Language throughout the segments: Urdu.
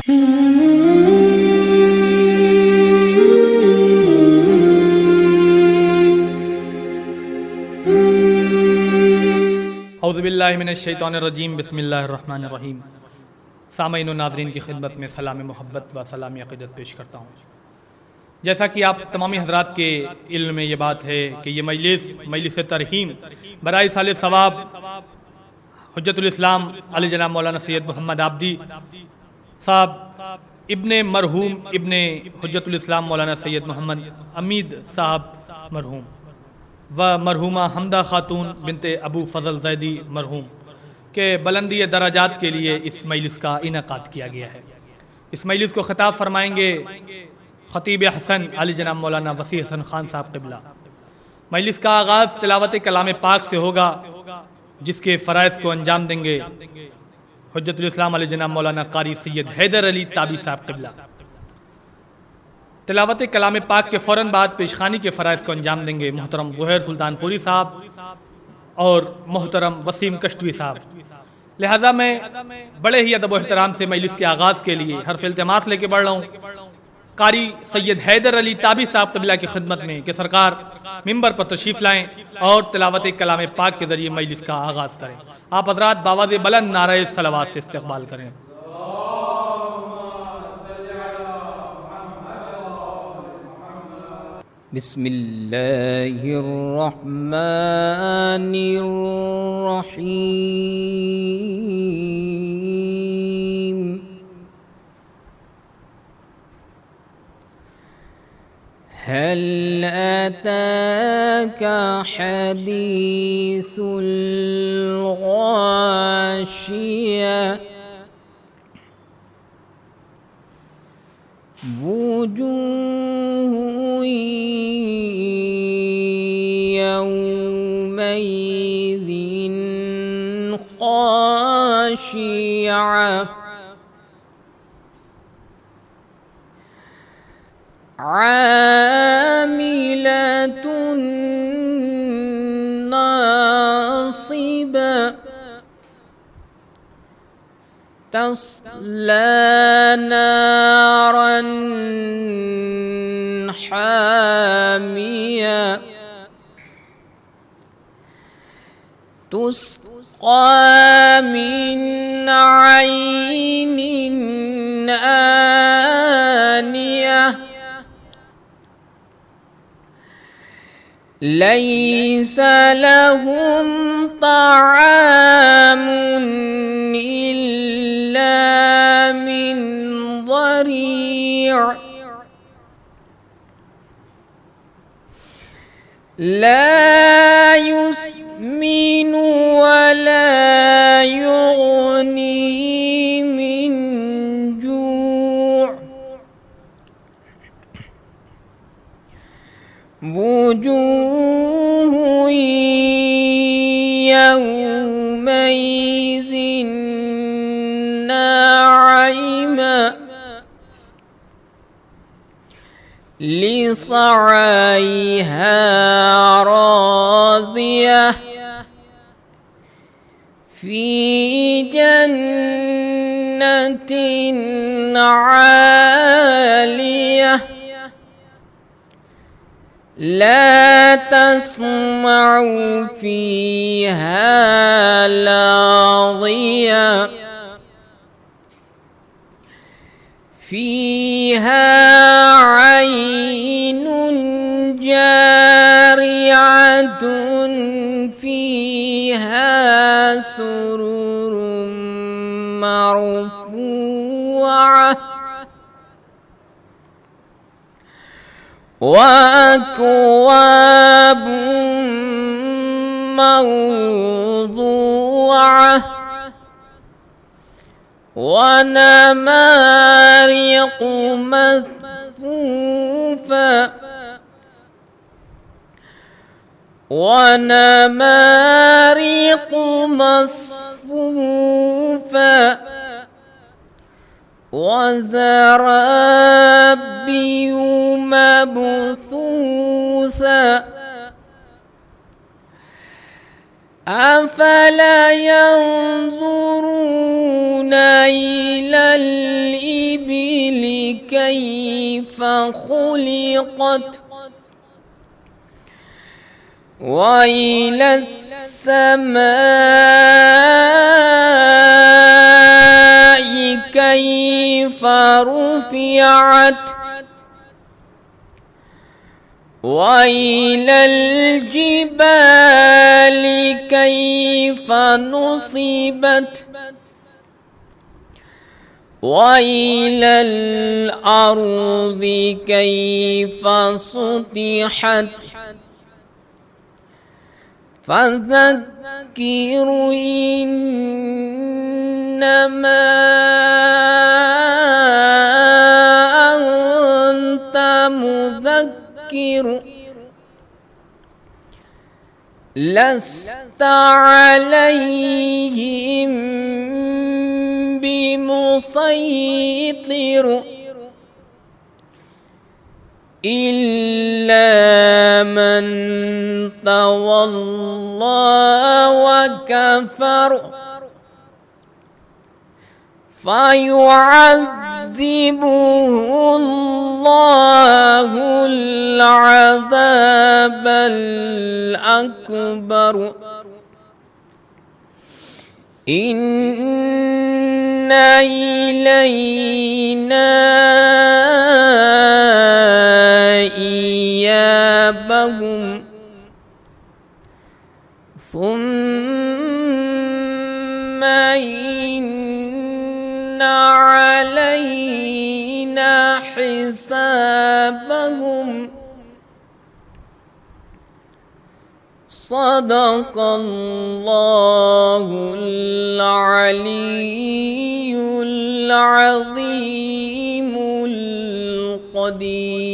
اعوذ باللہ من الشیطان الرجیم، بسم اللہ الرحمن الرحیم۔ سامعین و ناظرین کی خدمت میں سلام محبت و سلام عقیدت پیش کرتا ہوں۔ جیسا کہ آپ تمامی حضرات کے علم میں یہ بات ہے کہ یہ مجلس ترحیم برائے ایصال ثواب حجت الاسلام علی جناب مولانا سید محمد عابدی صاحب ابن مرحوم ابن حجت الاسلام مولانا سید محمد امید صاحب مرحوم و مرحومہ حمدہ خاتون بنت ابو فضل زیدی مرحوم کے بلندی درجات کے لیے اس مجلس کا انعقاد کیا گیا ہے۔ اس مجلس کو خطاب فرمائیں گے خطیب حسن علی جناب مولانا وسیع حسن خان صاحب قبلہ۔ مجلس کا آغاز تلاوت کلام پاک سے ہوگا، جس کے فرائض کو انجام دیں گے حجت الاسلام علی جناب مولانا قاری سید حیدر علی تابی صاحب قبلہ۔ تلاوت کلام پاک کے فوراً بعد پیشخانی کے فرائض کو انجام دیں گے محترم زہیر سلطان پوری صاحب اور محترم وسیم کشتوی صاحب۔ لہذا میں بڑے ہی ادب و احترام سے مجلس کے آغاز کے لیے حرف التماس لے کے بڑھ رہا ہوں قاری سید حیدر علی تابی صاحب قبلہ کی خدمت میں کہ سرکار ممبر پر تشریف لائیں اور تلاوت کلام پاک کے ذریعے مجلس کا آغاز کریں۔ آپ حضرات بآواز بلند نعرہ صلوات سے استقبال کریں۔ بسم اللہ الرحمن الرحیم۔ هل أتاك حديث الغاشية وجوه يومئذ خاشعة عاملة ناصبة تصلى نارا حامية تسقى من عين آنية ليس لهم طعام إلا من ضريع لا يسمن ولا يغني من جوع وجوه يومئذ ناعمة لسعيها راضية في جنة عالية لا تسمع فيها لاغية فيها عين جارية فيها سرر مرفوعة وأكواب موضوعة ونمارق مصفوفة ونمارق مصفوفة وزرابي مبثوثة أفلا ينظرون إلى الإبل كيف خلقت وإلى السماء كيف رفعت وإلى الجبال كيف نصبت وإلى الأرض كيف سطحت فذكر إنما أنت مذكر لست عليهم بمسيطر إلا من تولى وكفر فيعذبه الله العذاب الأكبر إن إلينا إيابهم ثم إن علينا حسابهم صدق الله العلي العظيم القدير.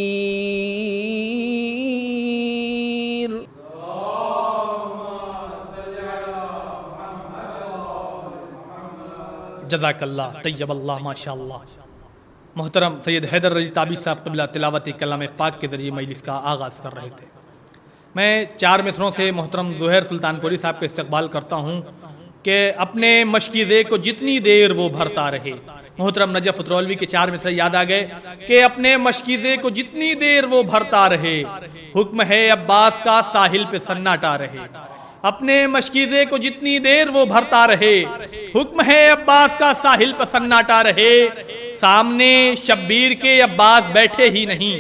جزاک اللہ، طیب اللہ، ماشاء اللہ. محترم سید حیدر رضی تابی صاحب قبلہ تلاوت کلام پاک کے ذریعے مجلس کا آغاز کر رہے تھے. میں 4 مصروں سے محترم زہیر سلطان پوری صاحب کا استقبال کرتا ہوں کہ اپنے مشکیزے کو جتنی دیر وہ بھرتا رہے. محترم نجف اترولوی کے 4 مصرے یاد آ گئے کہ اپنے مشکیزے کو جتنی دیر وہ بھرتا رہے، حکم ہے عباس کا ساحل پہ سناٹا رہے. اپنے مشکیزے کو جتنی دیر وہ بھرتا رہے، حکم ہے عباس کا ساحل پہ سناٹا رہے. سامنے شبیر کے عباس بیٹھے ہی نہیں،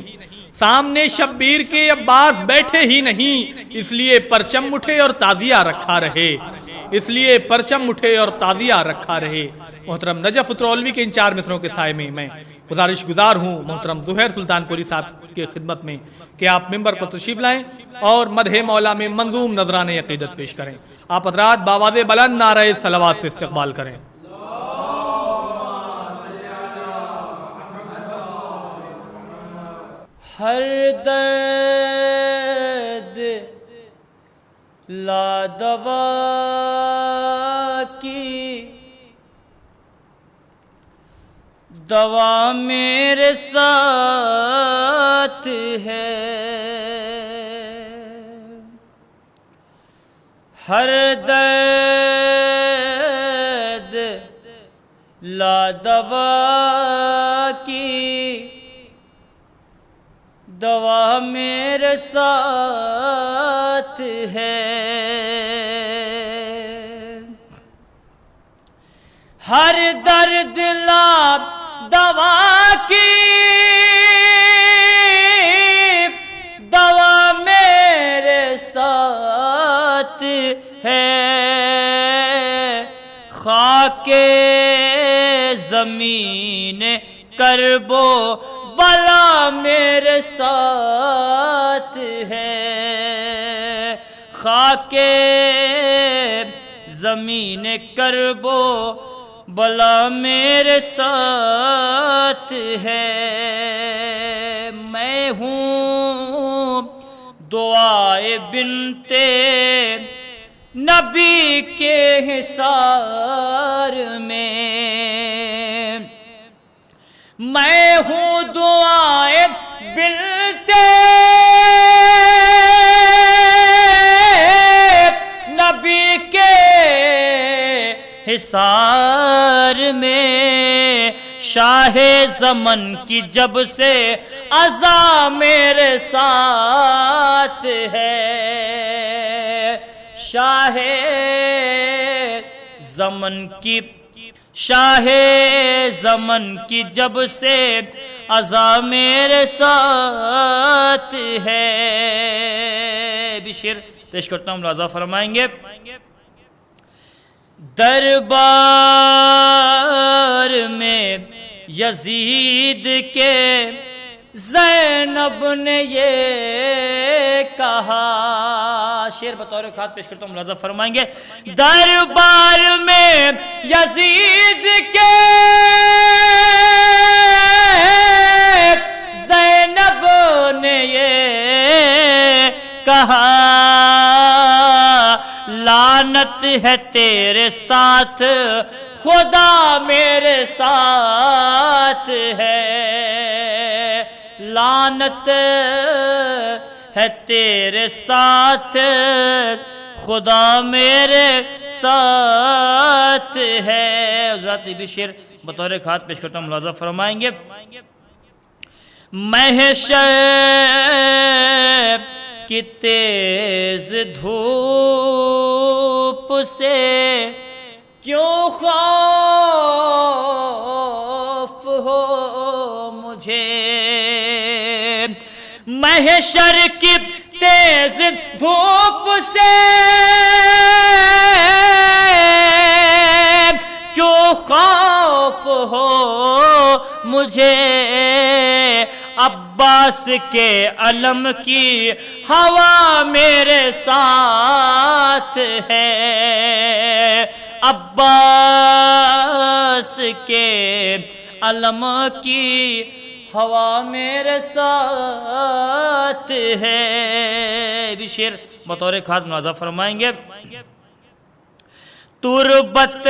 سامنے شبیر کے عباس بیٹھے ہی نہیں، اس لیے پرچم اٹھے اور تعزیہ رکھا رہے، اس لیے پرچم اٹھے اور تعزیہ رکھا رہے. محترم نجف اترولوی کے ان 4 مصروں کے سائے میں گزارش گزار ہوں محترم زہیر سلطان پوری صاحب کے خدمت میں کہ آپ ممبر پر تشریف لائیں اور مدح مولا میں منظوم نذران عقیدت پیش کریں. آپ حضرات بآواز بلند نعرہ صلوات سے استقبال کریں. ہر درد لا دوا کی دوا میرے ساتھ ہے، ہر درد لا دوا کی دوا میرے ساتھ ہے، ہر درد لا دوا کی دوا میرے ساتھ ہے، خاک زمین کربو بلا میرے ساتھ ہے، خاک زمین کربو بلا میرے ساتھ ہے. میں ہوں دعائے بنتے نبی کے حصار میں، میں ہوں دعائے بنتے نبی کے حصار میں، شاہ زمن کی جب سے عزا میرے ساتھ ہے، شاہ زمن کی، شاہ زمن کی جب سے عزا میرے ساتھ ہے۔ بھی شعر پیش کرتا ہوں، ملاحظہ فرمائیں گے۔ دربار میں یزید کے زینب نے یہ کہا، شعر بطور خط پیش کرتا ہوں، ملاحظہ فرمائیں گے۔ دربار میں یزید کے زینب نے یہ کہا، لعنت ہے تیرے ساتھ خدا میرے ساتھ ہے، لعنت ہے تیرے ساتھ خدا میرے ساتھ ہے۔ حضرات بھی شعر بطور خط پیش کرتا ہوں، ملاحظہ فرمائیں گے۔ محشر کی تیز دھوپ سے کیوں خوف ہو مجھے، محشر کی تیز دھوپ سے کیوں خوف ہو مجھے، عباس کے علم کی ہوا میرے ساتھ ہے، عباس کے علم کی ہوا میرے ساتھ ہے۔ بھی شعر بطور خط ملاحظہ فرمائیں گے۔ تربت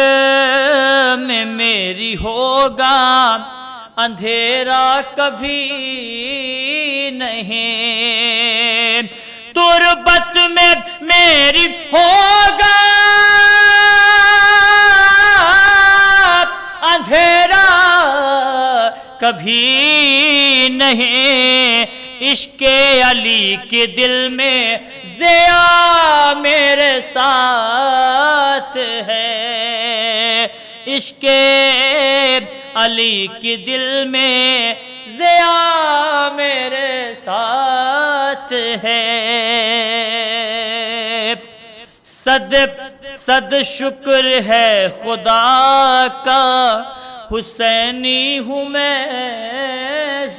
میں میری ہوگا اندھیرا کبھی نہیں، تربت میں میری ہوگا اندھیرا کبھی نہیں، عشق علی کے دل میں ضیا میرے ساتھ ہے، عشق علی کے دل میں ضیا میرے ساتھ ہے۔ صد شکر ہے خدا کا حسینی ہوں میں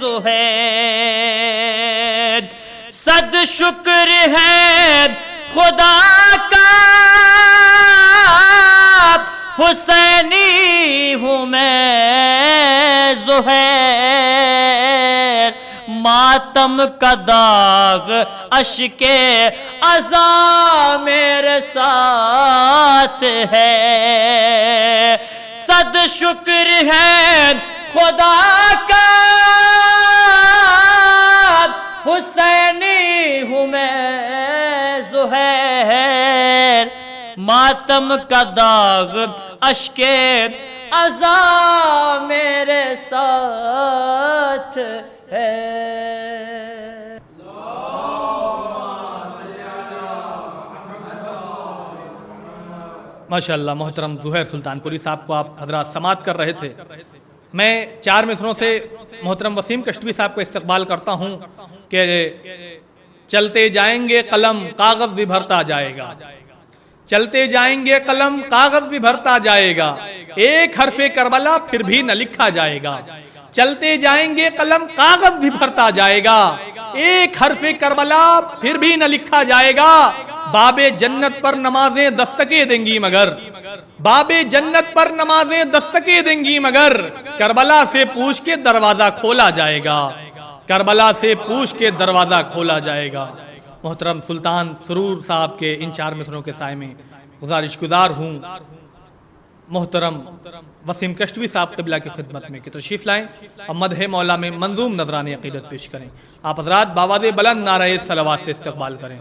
زہیر، صد شکر ہے خدا کا حسینی ہوں میں زہیر، ماتم کا داغ اشک عزا میرے ساتھ ہے، صد شکر ہے خدا کا حسینی ہوں میں زہیر، ماتم کا داغ اشک عزا میرے ساتھ ہے۔ ماشاءاللہ محترم زہیر سلطان پوری صاحب کو آپ حضرات سماعت کر رہے تھے۔ میں 4 مصروں سے محترم وسیم کشتوی صاحب کو استقبال کرتا ہوں کہ چلتے جائیں گے قلم کاغذ بھی بھرتا جائے گا، چلتے جائیں گے قلم کاغذ بھی بھرتا جائے گا، ایک حرف کربلا پھر بھی نہ لکھا جائے گا، چلتے جائیں گے قلم کاغذ بھی بھرتا جائے گا، ایک حرف کربلا پھر بھی نہ لکھا جائے گا، باب جنت پر نمازیں دستکیں دیں گی مگر، باب جنت پر نمازیں دستکیں دیں گی مگر، کربلا سے پوچھ کے دروازہ کھولا جائے گا، کربلا سے پوچھ کے دروازہ کھولا جائے گا۔ محترم سلطان سرور صاحب کے ان 4 مصروں کے سائے میں گزارش گزار ہوں محترم وسیم کشتوی صاحب قبلہ کی خدمت میں کہ تشریف لائیں اور مدح مولا میں منظوم نذران عقیدت پیش کریں۔ آپ حضرات باواز بلند نعرہ صلوات سے استقبال کریں۔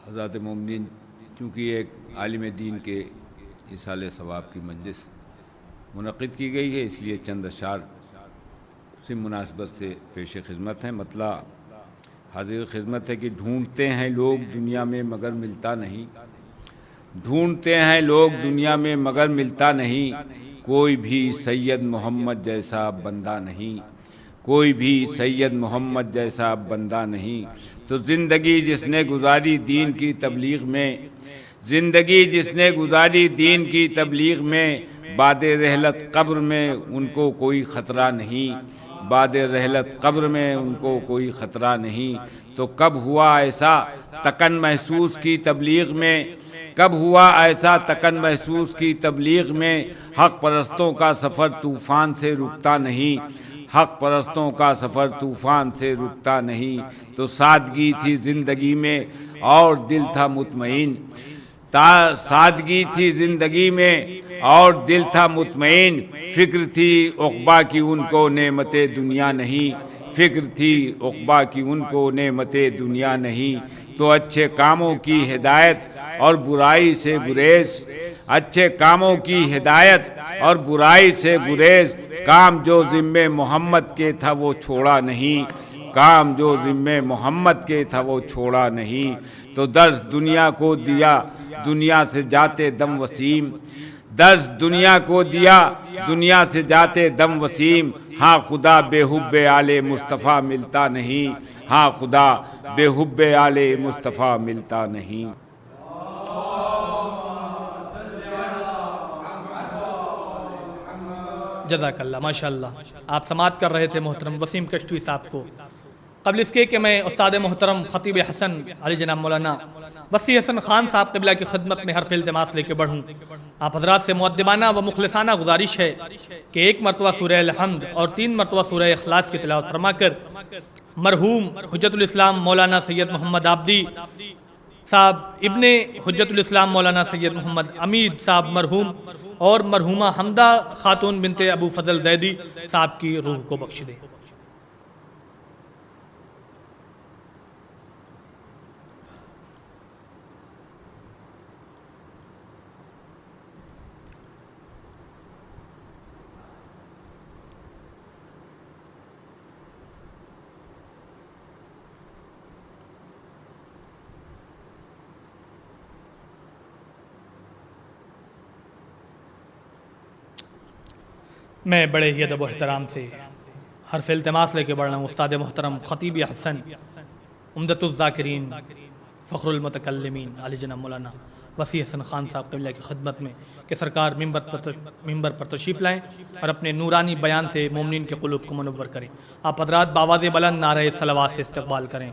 حضرات مومنین چونکہ ایک عالم دین کے ایصال ثواب کی مجلس منعقد کی گئی ہے، اس لیے چند اشعار سے مناسبت سے پیش خدمت ہیں۔ مطلع حاضر خدمت ہے کہ ڈھونڈتے ہیں لوگ دنیا میں مگر ملتا نہیں، ڈھونڈتے ہیں لوگ دنیا میں مگر ملتا نہیں، کوئی بھی سید محمد جیسا بندہ نہیں، کوئی بھی سید محمد جیسا بندہ نہیں۔ تو زندگی جس نے گزاری دین کی تبلیغ میں، زندگی جس نے گزاری دین کی تبلیغ میں، بعد رحلت قبر میں ان کو کوئی خطرہ نہیں، بعد رحلت قبر میں ان کو کوئی خطرہ نہیں۔ تو کب ہوا ایسا تکن محسوس کی تبلیغ میں، کب ہوا ایسا تکن محسوس کی تبلیغ میں، حق پرستوں کا سفر طوفان سے رکتا نہیں، حق پرستوں کا سفر طوفان سے رکتا نہیں۔ تو سادگی تھی زندگی میں اور دل تھا مطمئن، سادگی تھی زندگی میں اور دل تھا مطمئن، فکر تھی عقبیٰ کی ان کو نعمت دنیا نہیں، فکر تھی عقبیٰ کی ان کو نعمت دنیا نہیں۔ تو اچھے کاموں کی ہدایت اور برائی سے گریز، اچھے کاموں کی ہدایت اور برائی سے گریز، کام جو ذمہ محمد کے تھا وہ چھوڑا نہیں، کام جو ذمہ محمد کے تھا وہ چھوڑا نہیں۔ تو درس دنیا کو دیا دنیا سے جاتے دم وسیم، درس دنیا کو دیا دنیا سے جاتے دم وسیم، ہاں خدا بے حب آل مصطفیٰ ملتا نہیں، ہاں خدا بے حب آل مصطفیٰ ملتا نہیں۔ جزاک اللہ، ماشاءاللہ۔ آپ سماعت کر رہے تھے محترم وسیم کشتوی صاحب کو۔ قبل اس کے کہ میں استاد محترم خطیب حسن علی جناب مولانا وسیع حسن خان صاحب قبلہ کی خدمت میں حرف التماس لے کے بڑھوں، آپ حضرات سے مؤدبانہ و مخلصانہ گزارش ہے کہ ایک مرتبہ سورہ الحمد اور 3 مرتبہ سورہ اخلاص کی تلاوت فرما کر مرحوم حجت الاسلام مولانا سید محمد عابدی صاحب، ابن حجت الاسلام مولانا سید محمد امید صاحب مرحوم، اور مرحومہ حمدہ خاتون بنت ابو فضل زیدی صاحب کی روح کو بخش دے۔ میں بڑے ہی ادب و احترام سے حرف التماس لے کے بڑھ رہا ہوں استاد محترم خطیب حسن عمدۃ الذاکرین فخر المتکلمین علی جناب مولانا وسیع حسن خان صاحب قبلہ کی خدمت میں کہ سرکار ممبر پر تشریف لائیں اور اپنے نورانی بیان سے مومنین کے قلوب کو منور کریں۔ آپ حضرات بآواز بلند نعرہ صلوات سے استقبال کریں۔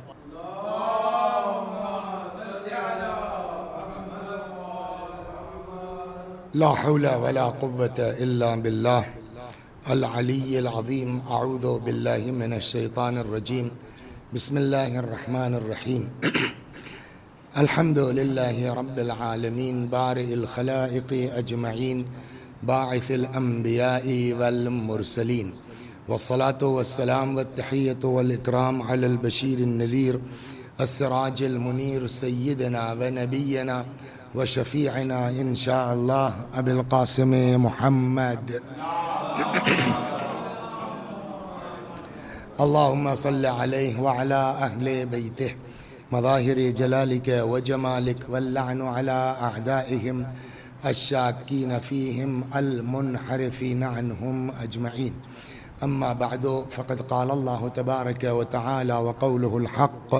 لا حول ولا قوة إلا بالله العلي العظيم، أعوذ بالله من الشيطان الرجيم، بسم الله الرحمن الرحيم۔ الحمد لله رب العالمين، بارئ الخلائق أجمعين، باعث الأنبياء والمرسلين، والصلاة والسلام والتحية والإكرام على البشير النذير السراج المنير سيدنا ونبينا وشفيعنا إن شاء الله أبي القاسم محمد۔ اللهم صل عليه وعلى أهل بيته مظاهر جلالك وجمالك، واللعن على أعدائهم الشاكين فيهم المنحرفين عنهم أجمعين۔ أما بعد، فقد قال الله تبارك وتعالى وقوله الحق،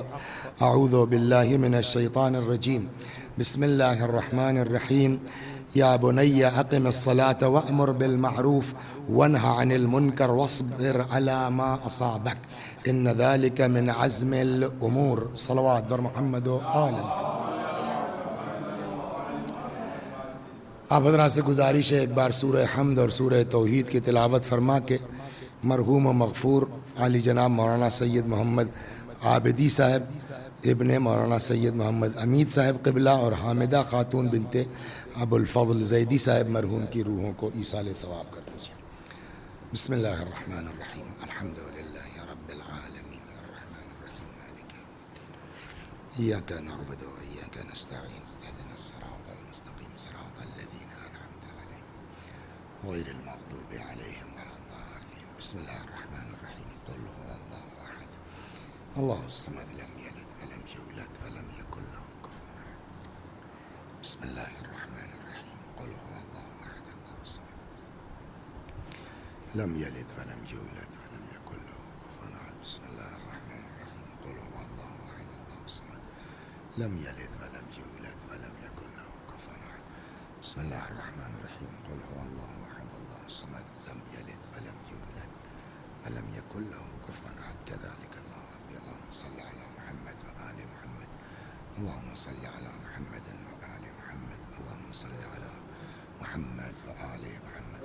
أعوذ بالله من الشيطان الرجيم، بسم الله الرحمن الرحيم، يا بني أقم الصلاة وأمر بالمعروف وانهى عن المنكر واصبر على ما أصابك إن ذلك من عزم الأمور۔ صلوات در محمد و آل محمد۔ آپ حضرات سے گزارش ہے ایک بار سورہ حمد اور سورہ توحید کی تلاوت فرما کے مرحوم و مغفور علی جناب مولانا سید محمد عابدی صاحب ابن مولانا سید محمد امید صاحب قبلہ اور حامدہ خاتون بنت ابو الفضل زیدی صاحب مرحوم کی روحوں کو ایصال ثواب کر دیجیے۔ بسم اللہ الرحمن الرحیم، الحمد للہ رب العالمین، الرحمن الرحیم، مالک یوم الدین، ایاک نعبد و ایاک نستعین، اهدنا الصراط غير المغضوب عليهم ولا الضالين. بسم الله الرحمن الرحيم. قل هو الله أحد الله الصمد لم يلد ولم يولد ولم يكن له كفوا أحد. بسم الله الرحمن الرحيم. قل هو الله أحد الله الصمد لم يلد ولم يولد ولم يكن له كفوا أحد. بسم الله الرحمن الرحيم. قل هو الله أحد الله الصمد لم يلد ولم يولد ولم يكن له كفوا أحد. بسم الله الرحمن الرحيم. قل هو الله أحد الله الصمد لم يلد ولم يولد ولم يكن له كفوا أحد. كذلك الله ربي. اللهم صل على محمد وآل محمد. اللهم صل على محمد وآل محمد. اللهم صل على محمد وآل محمد.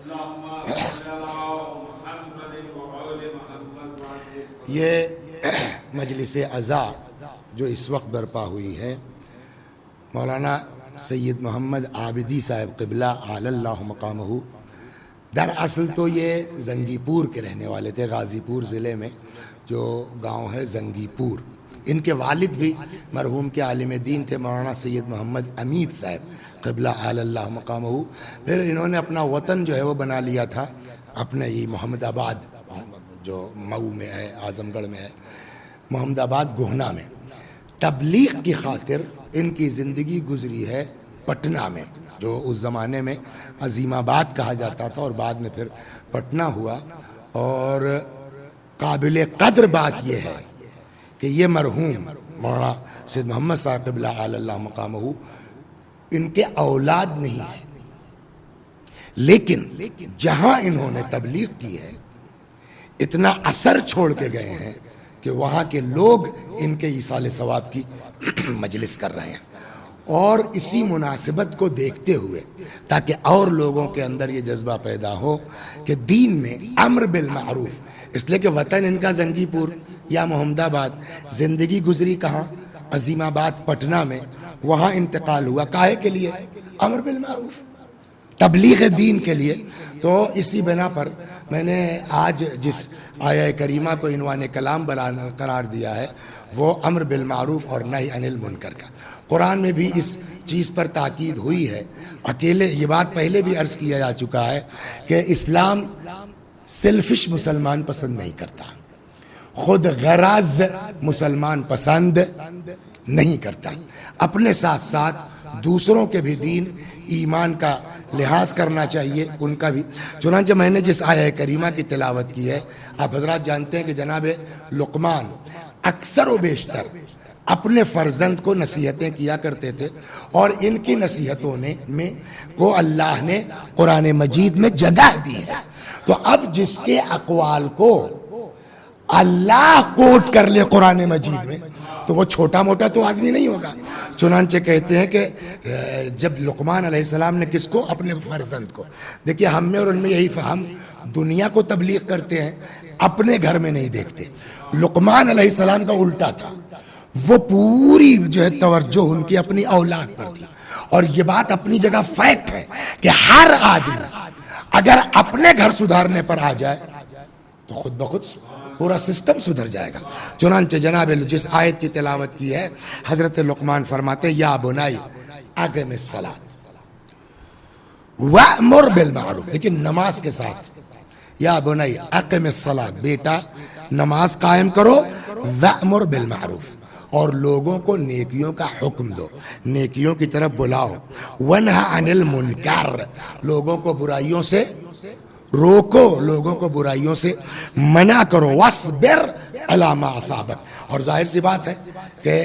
یہ مجلس عزا جو اس وقت برپا ہوئی ہے مولانا سید محمد عابدی صاحب قبلہ علی اللہ مقامہ، دراصل تو یہ زنگی پور کے رہنے والے تھے، غازی پور ضلع میں جو گاؤں ہے زنگی پور. ان کے والد بھی مرحوم کے عالم دین تھے مولانا سید محمد امید صاحب قبلہ علی اللہ مقامہ. پھر انہوں نے اپنا وطن جو ہے وہ بنا لیا تھا اپنے یہ محمد آباد جو مئو میں ہے، اعظم گڑھ میں ہے، محمد آباد گہنا میں. تبلیغ کی خاطر ان کی زندگی گزری ہے پٹنہ میں، جو اس زمانے میں عظیم آباد کہا جاتا تھا اور بعد میں پھر پٹنہ ہوا. اور قابل قدر بات یہ ہے کہ یہ مرحوم مولانا سید محمد صاحب قبلہ علی اللہ مقامہ ان کے اولاد نہیں ہے، لیکن جہاں انہوں نے تبلیغ کی ہے اتنا اثر چھوڑ کے گئے ہیں کہ وہاں کے لوگ ان کے ایصال ثواب کی مجلس کر رہے ہیں. اور اسی مناسبت کو دیکھتے ہوئے تاکہ اور لوگوں کے اندر یہ جذبہ پیدا ہو کہ دین میں امر بالمعروف، اس لیے کہ وطن ان کا زنگی پور یا محمد آباد، زندگی گزری کہاں؟ عظیم آباد پٹنہ میں. وہاں انتقال ہوا کاہے کے لیے؟ امر بالمعروف، تبلیغ دین کے لیے. تو اسی بنا پر میں نے آج جس آیہ کریمہ کو عنوان کلام قرار دیا ہے وہ امر بالمعروف اور نہی عن المنکر کا. قرآن میں بھی اس چیز پر تاکید ہوئی ہے. اکیلے یہ بات پہلے بھی عرض کیا جا چکا ہے کہ اسلام سیلفش مسلمان پسند نہیں کرتا، خود غرض مسلمان پسند نہیں کرتا. اپنے ساتھ ساتھ دوسروں کے بھی دین ایمان کا لحاظ کرنا چاہیے، ان کا بھی. چنانچہ میں نے جس آیہ کریمہ کی تلاوت کی ہے، آپ حضرات جانتے ہیں کہ جناب لقمان اکثر و بیشتر اپنے فرزند کو نصیحتیں کیا کرتے تھے، اور ان کی نصیحتوں میں کو اللہ نے قرآن مجید میں جگہ دی ہے. تو اب جس کے اقوال کو اللہ کوٹ کر لے قرآن مجید میں تو وہ چھوٹا موٹا تو آدمی نہیں ہوگا. چنانچہ کہتے ہیں کہ جب لقمان علیہ السلام نے کس کو؟ اپنے فرزند کو. دیکھیے ہم میں اور ان میں یہی فہم، دنیا کو تبلیغ کرتے ہیں اپنے گھر میں نہیں دیکھتے. لقمان علیہ السلام کا الٹا تھا، وہ پوری جو ہے توجہ ان کی اپنی اولاد پر تھی. اور یہ بات اپنی جگہ فیکٹ ہے کہ ہر آدمی اگر اپنے گھر سدھارنے پر آ جائے تو خود بخود پورا سسٹم سدھر جائے گا. چنانچہ جناب جس آیت کی تلاوت کی ہے حضرت لقمان فرماتے ہیں یا بنائی اقم الصلاۃ وامر بالمعروف، لیکن نماز کے ساتھ یا بنائی اقم الصلاۃ، بیٹا نماز قائم کرو، وامر بالمعروف، اور لوگوں کو نیکیوں کا حکم دو، نیکیوں کی طرف بلاؤ، ونہا عن المنکر، لوگوں کو برائیوں سے روکو، لوگوں کو برائیوں سے منع کرو، واصبر علی ما اصابک. اور ظاہر سی بات ہے کہ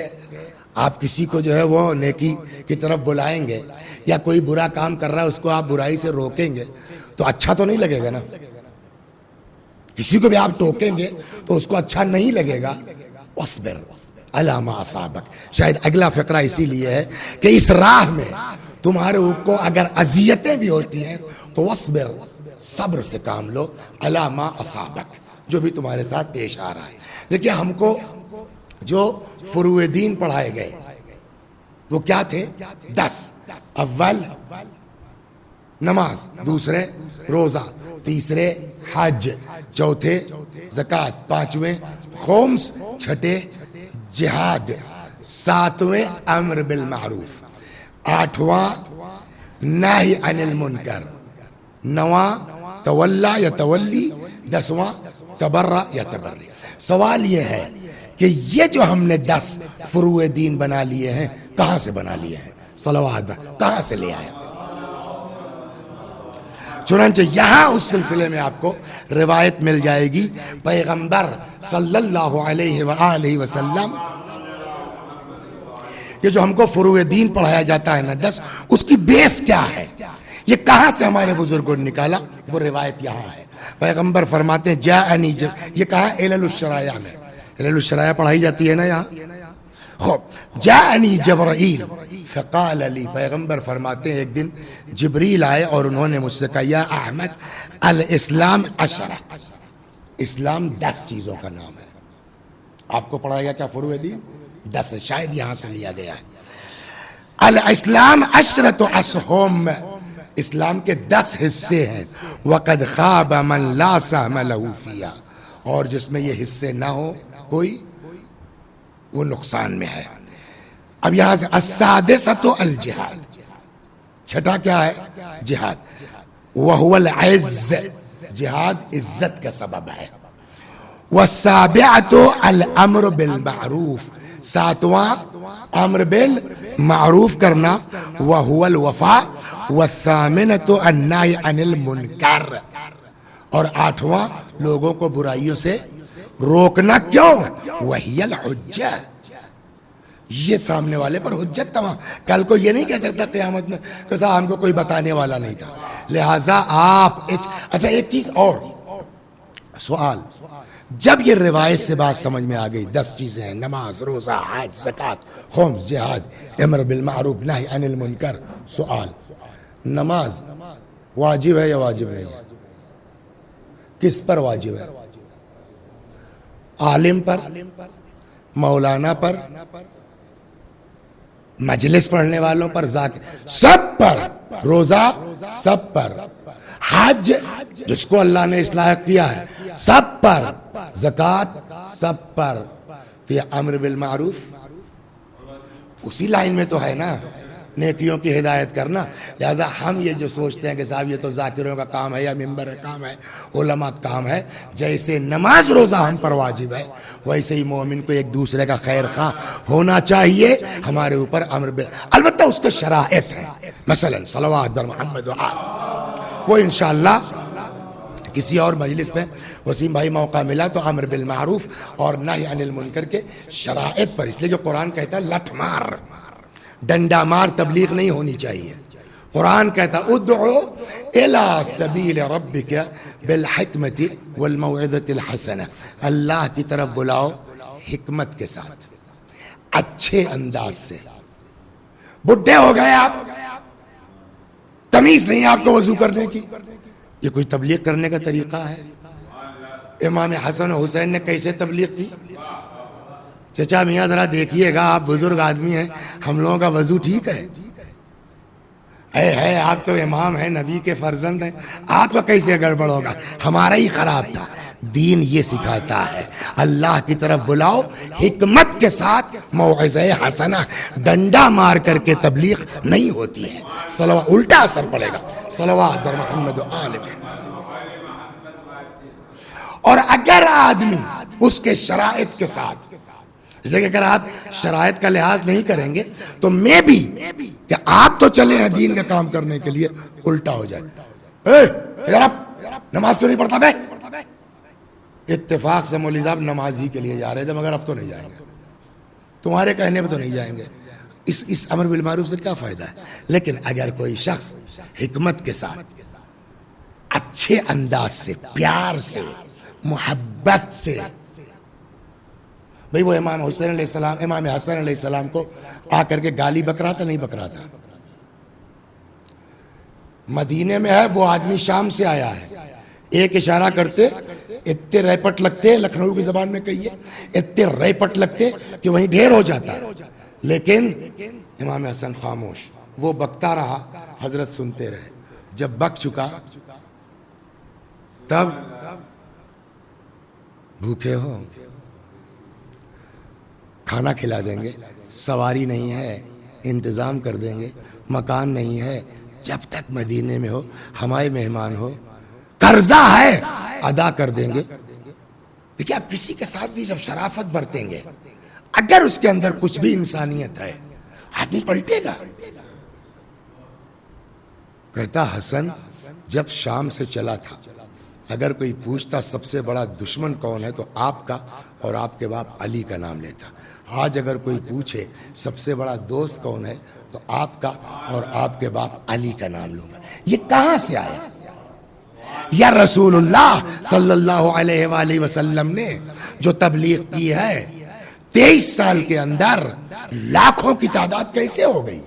آپ کسی کو جو ہے وہ نیکی کی طرف بلائیں گے یا کوئی برا کام کر رہا ہے اس کو آپ برائی سے روکیں گے تو اچھا تو نہیں لگے گا نا. کسی کو بھی آپ ٹوکیں گے تو اس کو اچھا نہیں لگے گا. واصبر علی ما اصابک، شاید اگلا فقرہ اسی لیے ہے کہ اس راہ میں تمہارے کو اگر اذیتیں بھی ہوتی ہیں تو واصبر، صبر سے کام لو، علی ما اصابک، جو بھی تمہارے ساتھ پیش آ رہا ہے. دیکھیے ہم کو جو فروع دین پڑھائے گئے وہ کیا تھے؟ 10. اول نماز، دوسرے روزہ، تیسرے حج، چوتھے زکوٰۃ، پانچویں خمس، چھٹے جہاد، ساتویں امر بالمعروف، آٹھواں نہی عن المنکر، 9واں تولا یا تولی، 10واں تبرہ یا تبری۔ سوال یہ ہے کہ یہ جو ہم نے 10 فروع دین بنا لیے ہیں کہاں سے بنا لیے ہیں؟ صلوات کہاں سے لے آئے؟ چنانچہ یہاں اس سلسلے میں آپ کو روایت مل جائے گی پیغمبر صلی اللہ علیہ وآلہ وسلم، یہ جو ہم کو فروع دین پڑھایا جاتا ہے نا 10، اس کی بیس کیا ہے، یہ کہاں سے ہمارے بزرگوں نے نکالا؟ وہ روایت یہاں ہے۔ پیغمبر فرماتے ہیں جاءنی، یہ کہا علل الشرائع میں، علل الشرائع پڑھائی جاتی ہے نا یہاں۔ خوب، جاءنی جبرائیل فقال لی، پیغمبر فرماتے ہیں ایک دن جبریل آئے اور انہوں نے مجھ سے کہا یا احمد الاسلام 10، اسلام 10 چیزوں کا نام ہے۔ آپ کو پڑھایا گیا کیا فروع دین؟ 10 ہے، شاید یہاں سے لیا گیا ہے۔ الاسلام 10 اسہم، اسلام کے 10 حصے ہیں۔ وقد خاب من لا سہم لہ فیہا، اور جس میں یہ حصے نہ ہو کوئی، وہ نقصان میں ہے۔ اب یہاں سے السادسۃ الجہاد، چھٹا کیا ہے؟ جہاد۔ وہو العز، جہاد عزت کا سبب ہے۔ والسابعۃ الامر بالمعروف، 7واں امر بالمعروف کرنا۔ وہو الوفاء۔ والثامنۃ النہی عن المنکر، اور 8واں لوگوں کو برائیوں سے روکنا۔ کیوں؟ وہی الحجہ، یہ سامنے والے پر حجت تمام، کل کو یہ نہیں کہہ سکتا قیامت میں کہ صاحب ہم کو کوئی بتانے والا نہیں تھا۔ لہٰذا آپ اچھا ایک چیز اور سوال، جب یہ روایت سے بات سمجھ میں آ گئی 10 چیزیں ہیں، نماز، روزہ، حج، زکوٰۃ، خمس، جہاد، امر بالمعروف، نہی عن المنکر، سوال نماز واجب ہے یا واجب نہیں ہے؟ کس پر واجب ہے؟ عالم پر، مولانا پر، مجلس پڑھنے والوں پر، ذاکر، سب پر۔ روزہ سب پر، حج جس کو اللہ نے اصلاح کیا ہے سب پر، زکوٰۃ سب پر۔ تو یہ امر بالمعروف اسی لائن میں تو ہے نا، نیکیوں کی ہدایت کرنا۔ لہذا ہم یہ جو سوچتے ہیں کہ صاحب یہ تو ذاکروں کا کام ہے یا ممبر کا کام ہے، علماء کا کام ہے، جیسے نماز روزہ ہم پر واجب ہے ویسے ہی مومن کو ایک دوسرے کا خیر خواہ ہونا چاہیے۔ ہمارے اوپر امر البتہ اس کے شرائط ہیں، مثلا صلوات بر محمد وآل، وہ انشاءاللہ کسی اور مجلس پہ وسیم بھائی موقع ملا تو امر بالمعروف اور نہی عن المنکر کے شرائط پر، اس لیے جو قرآن کہتا ہے لٹ مار، ڈنڈا مار تبلیغ نہیں ہونی چاہیے۔ قرآن کہتا ادعو الی سبیل ربک بالحکمت والموعظۃ الحسنہ، اللہ کی طرف بلاؤ حکمت کے ساتھ، اچھے انداز سے۔ بڈھے ہو گئے آپ، تمیز نہیں آپ کو وضو کرنے کی، یہ کوئی تبلیغ کرنے کا طریقہ ہے؟ امام حسن و حسین نے کیسے تبلیغ کی؟ چچا میاں ذرا دیکھیے گا، آپ بزرگ آدمی ہیں، ہم لوگوں کا وضو ٹھیک ہے؟ ہے آپ تو امام ہیں، نبی کے فرزند ہیں، آپ کا کیسے گڑبڑ ہوگا؟ ہمارا ہی خراب تھا۔ دین یہ سکھاتا ہے اللہ کی طرف بلاؤ حکمت کے ساتھ، موعظہ حسنہ، ڈنڈا مار کر کے تبلیغ نہیں ہوتی ہے، صلوات الٹا اثر پڑے گا۔ صلوات بر محمد و آل محمد۔ اور اگر آدمی اس کے شرائط کے ساتھ، اس لیے کہ اگر آپ شرائط کا لحاظ نہیں کریں گے تو میں بھی کہ آپ تو چلے ہیں دین کا کام کرنے کے لیے، الٹا ہو جائے۔ نماز کیوں نہیں پڑھتا بے؟ اتفاق سے مولوی صاحب نمازی کے لیے جا رہے تھے مگر اب تو نہیں جائیں گے، تمہارے کہنے پہ تو نہیں جائیں گے۔ اس امر بالمعروف سے کیا فائدہ ہے؟ لیکن اگر کوئی شخص حکمت کے ساتھ، اچھے انداز سے، پیار سے، محبت سے، بھئی وہ امام حسین علیہ السلام، امام حسن علیہ السلام کو آ کر کے گالی بکرا تھا نہیں بکرا تھا؟ مدینے میں ہے، وہ آدمی شام سے آیا ہے، ایک اشارہ کرتے اتنے ریپٹ لگتے، لکھنؤ کی زبان میں کہیے اتنے ریپٹ لگتے کہ وہیں ڈھیر ہو جاتا ہے، لیکن امام حسن خاموش، وہ بکتا رہا، حضرت سنتے رہے۔ جب بک چکا تب بھوکے ہو، کھانا کھلا دیں گے، سواری نہیں ہے انتظام کر دیں گے، مکان نہیں ہے جب تک مدینے میں ہو ہمارے مہمان ہو، قرضہ ہے ادا کر دیں گے۔ دیکھیں آپ کسی کے ساتھ بھی جب شرافت برتیں گے، اگر اس کے اندر کچھ بھی انسانیت ہے آدمی پلٹے گا۔ کہتا حسن جب شام سے چلا تھا، اگر کوئی پوچھتا سب سے بڑا دشمن کون ہے تو آپ کا اور آپ کے باپ علی کا نام لیتا۔ آج اگر کوئی پوچھے سب سے بڑا دوست کون ہے تو آپ کا اور آپ کے باپ علی کا نام لوں گا۔ یہ کہاں سے آیا؟ یا رسول اللہ صلی اللہ علیہ وآلہ وسلم نے جو تبلیغ کی ہے 23 سال کے اندر لاکھوں کی تعداد کیسے ہو گئی؟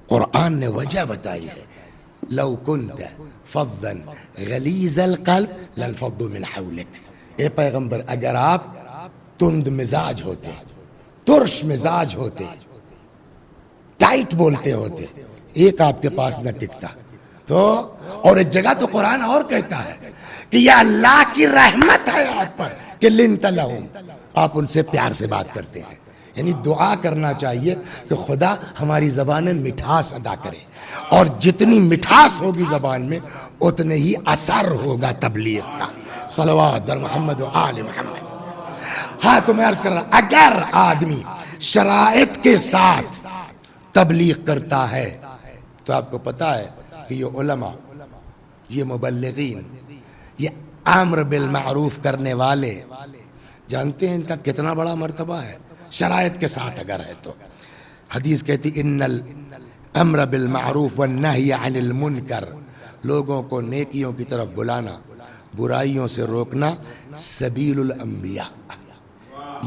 قرآن نے وجہ بتائی ہے، لو کنت فظا غلیظ القلب لانفضوا من حولک۔ اے پیغمبر اگر آپ تند مزاج ہوتے، ترش مزاج ہوتے، ٹائٹ بولتے ہوتے، ایک آپ کے پاس نہ ٹکتا۔ تو اور ایک جگہ تو قرآن اور کہتا ہے کہ یہ اللہ کی رحمت ہے آپ پر کہ لنت لہم، آپ ان سے پیار سے بات کرتے ہیں۔ یعنی دعا کرنا چاہیے کہ خدا ہماری زبان میں مٹھاس ادا کرے، اور جتنی مٹھاس ہوگی زبان میں اتنے ہی اثر ہوگا تبلیغ کا۔ صلوات در محمد و آل محمد۔ ہاں تو میں عرض کر رہا، اگر آدمی شرائط کے ساتھ تبلیغ کرتا ہے تو آپ کو پتا ہے کہ یہ علماء، یہ مبلغین، یہ امر بالمعروف کرنے والے، جانتے ہیں ان کا کتنا بڑا مرتبہ ہے شرائط کے ساتھ اگر ہے تو۔ حدیث کہتی ان الامر بالمعروف والنہی عن المنکر، لوگوں کو نیکیوں کی طرف بلانا، برائیوں سے روکنا، سبیل الانبیاء،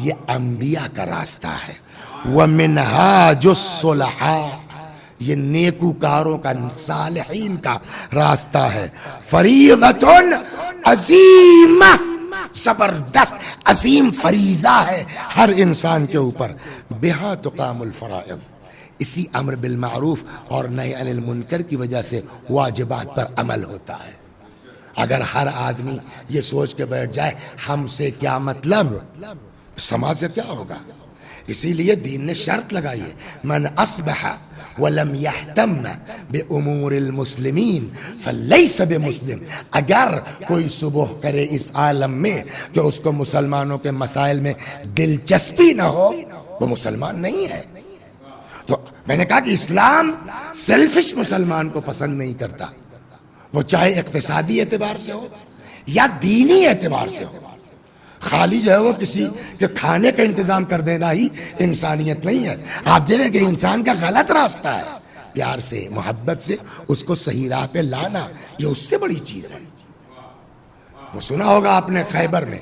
یہ انبیاء کا راستہ ہے۔ ومنہاج الصلحاء، یہ نیکوکاروں کا، صالحین کا راستہ ہے۔ فریضۃ عظیمہ، زبردست عظیم فریضہ ہے ہر انسان کے اوپر۔ بہا تقام الفرائض، اسی امر بالمعروف اور نہی عن المنکر کی وجہ سے واجبات پر عمل ہوتا ہے۔ اگر ہر آدمی یہ سوچ کے بیٹھ جائے ہم سے کیا مطلب، سماج سے کیا ہوگا؟ اسی لیے دین نے شرط لگائی ہے، من اصبح ولم يهتم بامور المسلمین فلیس بمسلم۔ اگر کوئی صبح کرے اس عالم میں کہ اس کو مسلمانوں کے مسائل میں دلچسپی نہ ہو، وہ مسلمان نہیں ہے۔ تو میں نے کہا کہ اسلام سیلفش مسلمان کو پسند نہیں کرتا، وہ چاہے اقتصادی اعتبار سے ہو یا دینی اعتبار سے ہو۔ خالی جو ہے وہ کسی کے کھانے کا انتظام کر دینا ہی انسانیت نہیں ہے۔ آپ دیکھیں کہ انسان کا غلط راستہ ہے، پیار سے محبت سے اس کو صحیح راہ پہ لانا، یہ اس سے بڑی چیز ہے۔ وہ سنا ہوگا آپ نے خیبر میں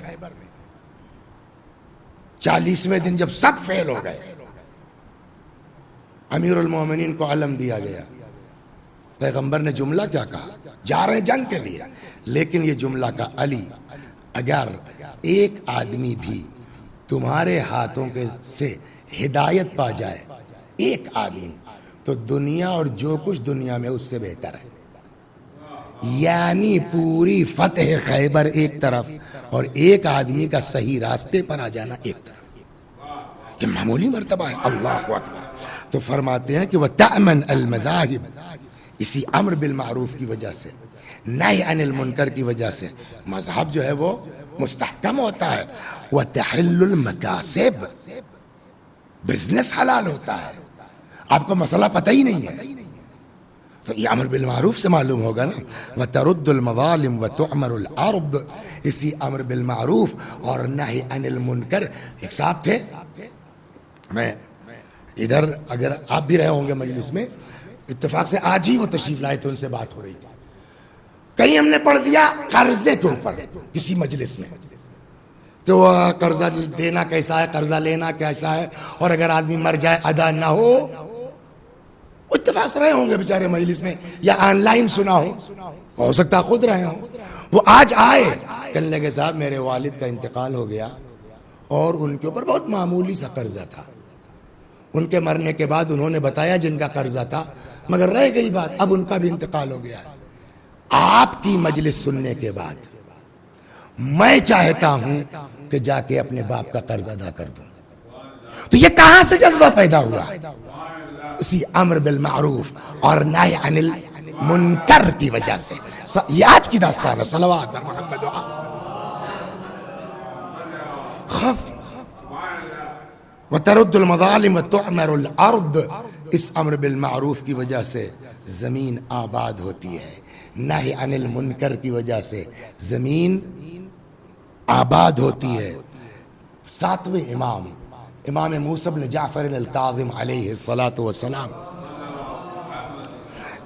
40ویں دن جب سب فیل ہو گئے، امیر المومنین کو علم دیا گیا، پیغمبر نے جملہ کیا کہا؟ جا رہے جنگ کے لیے، لیکن یہ جملہ کا علی اگر ایک آدمی بھی تمہارے ہاتھوں کے سے ہدایت پا جائے، ایک آدمی، تو دنیا اور جو کچھ دنیا میں اس سے بہتر ہے۔ یعنی پوری فتح خیبر ایک طرف اور ایک آدمی کا صحیح راستے پر آ جانا ایک طرف، یہ معمولی مرتبہ ہے۔ اللہ اکبر۔ تو فرماتے ہیں کہ وَتَأْمَنْ الْمَذَاهِبْ، اسی امر بالمعروف کی وجہ سے، نہی عن المنکر کی وجہ سے مذہب جو ہے وہ مستحکم ہوتا ہے۔ وَتَحِلُّ الْمَكَاسِبْ، بزنس حلال ہوتا ہے۔ آپ کو مسئلہ پتہ ہی نہیں ہے تو یہ امر بالمعروف سے معلوم ہوگا نا۔ وَتَرُدُّ الْمَظَالِمْ وَتُعْمَرُ الْأَرْض، اسی امر بالمعروف اور نہی عن المنکر۔ ایک صاحب تھے، میں ادھر، اگر آپ بھی رہے ہوں گے مجلس میں، اتفاق سے آج ہی وہ تشریف لائے تھے، ان سے بات ہو رہی تھی۔ کہیں ہم نے پڑھ دیا قرضے کے اوپر کسی مجلس میں کہ وہ قرضہ دینا کیسا ہے، قرضہ لینا کیسا ہے، اور اگر آدمی مر جائے ادا نہ ہو۔ اتفاق سے رہے ہوں گے بیچارے مجلس میں، یا آن لائن سنا ہو سکتا خود رہے ہوں۔ وہ آج آئے، کہنے لگے صاحب میرے والد کا انتقال ہو گیا اور ان کے اوپر بہت معمولی سا قرضہ تھا، ان کے مرنے کے بعد انہوں نے بتایا جن کا قرضہ تھا، مگر رہ گئی بات، اب ان کا بھی انتقال ہو گیا ہے۔ آپ کی مجلس سننے کے بعد میں چاہتا ہوں کہ جا کے اپنے باپ کا قرض ادا کر دوں۔ تو یہ کہاں سے جذبہ پیدا ہوا؟ اسی امر بالمعروف اور نہی عن المنکر کی وجہ سے. یہ آج کی داستان ہے. صلوات بر محمد و آل. وترد المظالم وتعمر الارض. اس امر بالمعروف کی وجہ سے زمین آباد ہوتی ہے. نہی عن المنکر کی وجہ سے زمین آباد ہوتی ہے. ساتویں امام موسیٰ بن جعفر الکاظم علیہ الصلاۃ والسلام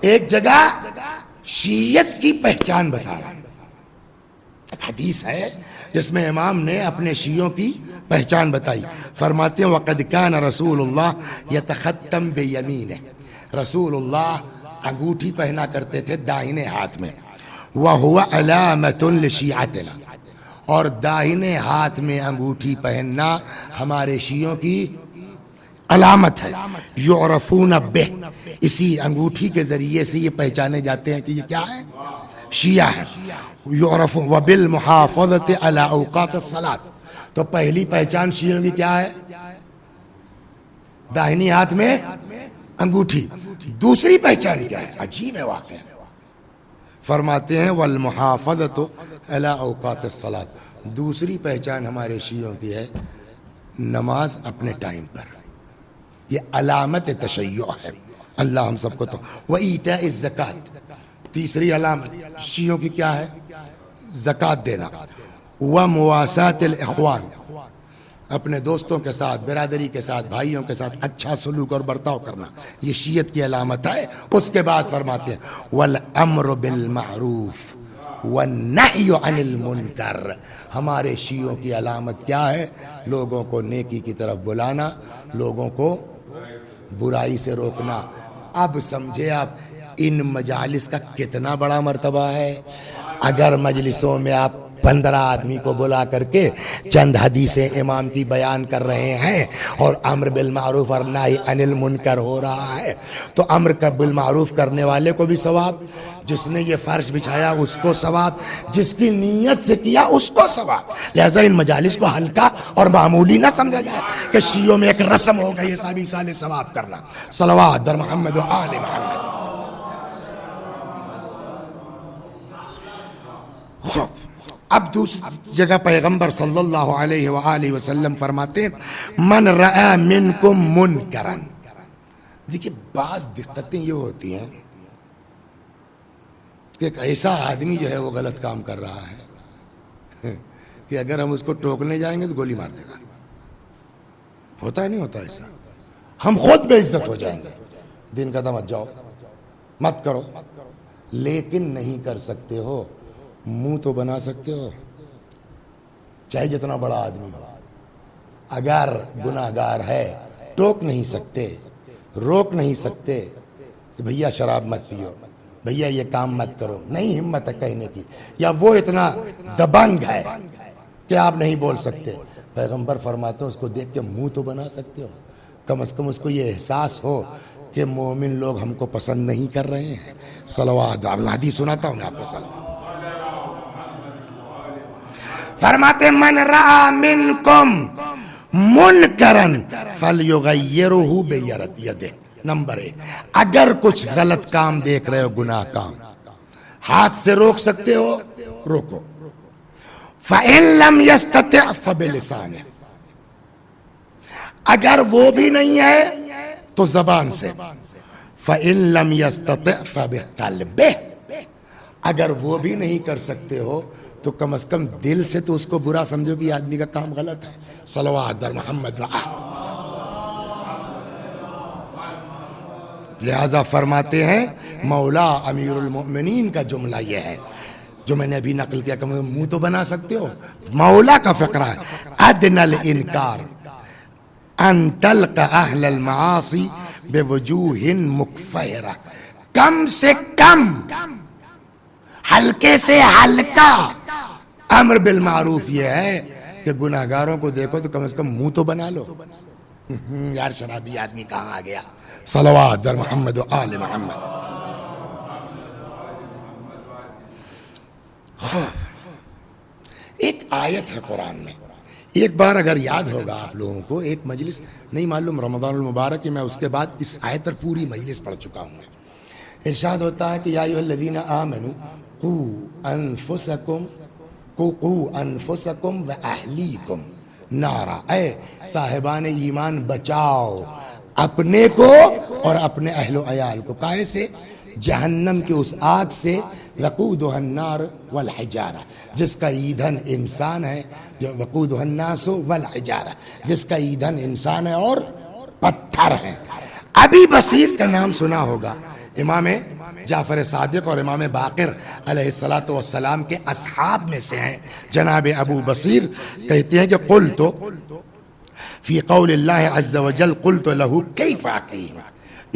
ایک جگہ شیعت کی پہچان بتا رہا ہے. ایک حدیث ہے جس میں امام نے اپنے شیعوں کی پہچان بتائی. فرماتے ہیں وقد کان رسول اللہ یتختم بیمینہ. رسول اللہ انگوٹھی پہنا کرتے تھے داہنے ہاتھ میں. وہو علامۃ لشیعتنا. اور داہنے ہاتھ میں انگوٹھی پہننا ہمارے شیعوں کی علامت ہے. یعرفون بہ. اسی انگوٹھی کے ذریعے سے یہ پہچانے جاتے ہیں کہ یہ کیا ہے؟ شیعہ ہے. یعرفون وبالمحافظۃ علی اوقات الصلاۃ. تو پہلی پہچان شیعوں کی کیا ہے؟ داہنی ہاتھ میں انگوٹھی. دوسری پہچان کیا ہے؟ عجیب ہے واقعہ. فرماتے ہیں والمحافظۃ علی اوقات الصلاۃ. دوسری پہچان ہمارے شیعوں کی ہے نماز اپنے ٹائم پر. یہ علامت تشیع ہے. اللہ ہم سب کو تو وایتاء الزکات. تیسری علامت شیعوں کی کیا ہے؟ زکات دینا. ومواساة الاخوان. اپنے دوستوں کے ساتھ، برادری کے ساتھ، بھائیوں کے ساتھ اچھا سلوک اور برتاؤ کرنا، یہ شیعت کی علامت ہے. اس کے بعد فرماتے ہیں والامر بالمعروف والنہی عن المنکر. ہمارے شیعوں کی علامت کیا ہے؟ لوگوں کو نیکی کی طرف بلانا، لوگوں کو برائی سے روکنا. اب سمجھے آپ ان مجالس کا کتنا بڑا مرتبہ ہے. اگر مجلسوں میں آپ 15 آدمی کو بلا کر کے چند حدیثیں امام کی بیان کر رہے ہیں اور امر بالمعروف اور نہی عن المنکر ہو رہا ہے، تو امر بالمعروف کرنے والے کو بھی ثواب، جس نے یہ فرش بچھایا اس کو ثواب، جس کی نیت سے کیا اس کو ثواب. لہذا ان مجالس کو ہلکا اور معمولی نہ سمجھا جائے کہ شیعوں میں ایک رسم ہو گئی ہے سابی سال ثواب کرنا. صلوات در محمد و آل محمد. اب دوسری جگہ پیغمبر صلی اللہ علیہ وآلہ وسلم فرماتے ہیں من رأى منکم منکرا. دیکھیں بعض دقتیں یہ ہوتی ہیں کہ ایک ایسا آدمی جو ہے وہ غلط کام کر رہا ہے کہ اگر ہم اس کو ٹوکنے جائیں گے تو گولی مار دے گا. ہوتا ہے نہیں ہوتا ایسا؟ ہم خود بے عزت ہو جائیں گے. دین کا مت جاؤ، مت کرو. لیکن نہیں کر سکتے ہو، منہ تو بنا سکتے ہو. چاہے جتنا بڑا آدمی ہو، اگر گناہگار ہے ٹوک نہیں سکتے، روک نہیں سکتے کہ بھیا شراب مت پیو، بھیا یہ کام مت کرو. نہیں ہمت ہے کہنے کی، یا وہ اتنا دبنگ ہے کہ آپ نہیں بول سکتے. پیغمبر فرماتے ہیں اس کو دیکھ کے منہ تو بنا سکتے ہو. کم از کم اس کو یہ احساس ہو کہ مومن لوگ ہم کو پسند نہیں کر رہے ہیں. صلوات. حدیث سناتا ہوں میں آپ کو. صلوات. فرماتے من رأى منکم منکرا فلیغیرہ بیدہ. نمبر 1، اگر کچھ غلط کام دیکھ رہے ہو، گناہ کام، ہاتھ سے روک سکتے ہو، روکو. فَإِن لَمْ يَسْتَطِعْ فَبِلِسَانِهِ. اگر وہ بھی نہیں ہے تو زبان سے. فَإِن لَمْ يَسْتَطِعْ فَبِقَلْبِهِ. اگر وہ بھی نہیں کر سکتے ہو تو کم از کم دل سے تو اس کو برا سمجھو کہ یہ آدمی کا کام غلط ہے. صلوات در محمد و آل. لہذا فرماتے ہیں مولا امیر المؤمنین کا جملہ یہ ہے جو میں نے ابھی نقل کیا کہ منہ تو بنا سکتے ہو. مولا کا فقرہ ہے ادنى الانکار ان تلقى اہل المعاصی بوجوہ مکفہرہ. کم سے کم، ہلکے سے ہلکا امر بالمعروف یہ ہے کہ گناہگاروں کو دیکھو تو کم از کم منہ تو بنا لو. یار شرابی آدمی کہاں آ گیا. صلوات در محمد و آل محمد. ایک آیت ہے قرآن میں، ایک بار اگر یاد ہوگا آپ لوگوں کو، ایک مجلس نہیں معلوم رمضان المبارک کی، میں اس کے بعد اس آیت پر پوری مجلس پڑھ چکا ہوں. ارشاد ہوتا ہے کہ یا ایھا الذین آمنوا قوا انفسکم واہلیکم نارا، اے صاحبان ایمان بچاؤ اپنے کو اور اپنے اہل و عیال کو. کائے سے؟ جہنم کی اس آگ سے، وقودها النار والحجارہ، جس کا ایندھن انسان ہے، جو وقودها الناس والحجارہ، جس کا ایندھن انسان ہے اور پتھر ہیں. ابی بصیر کا نام سنا ہوگا، امام جعفر صادق اور امام باقر علیہ الصلاۃ والسلام کے اصحاب میں سے ہیں. جناب ابو بصیر کہتے ہیں کہ قلت فی قول اللہ عز وجل قلت له کیف اقیم،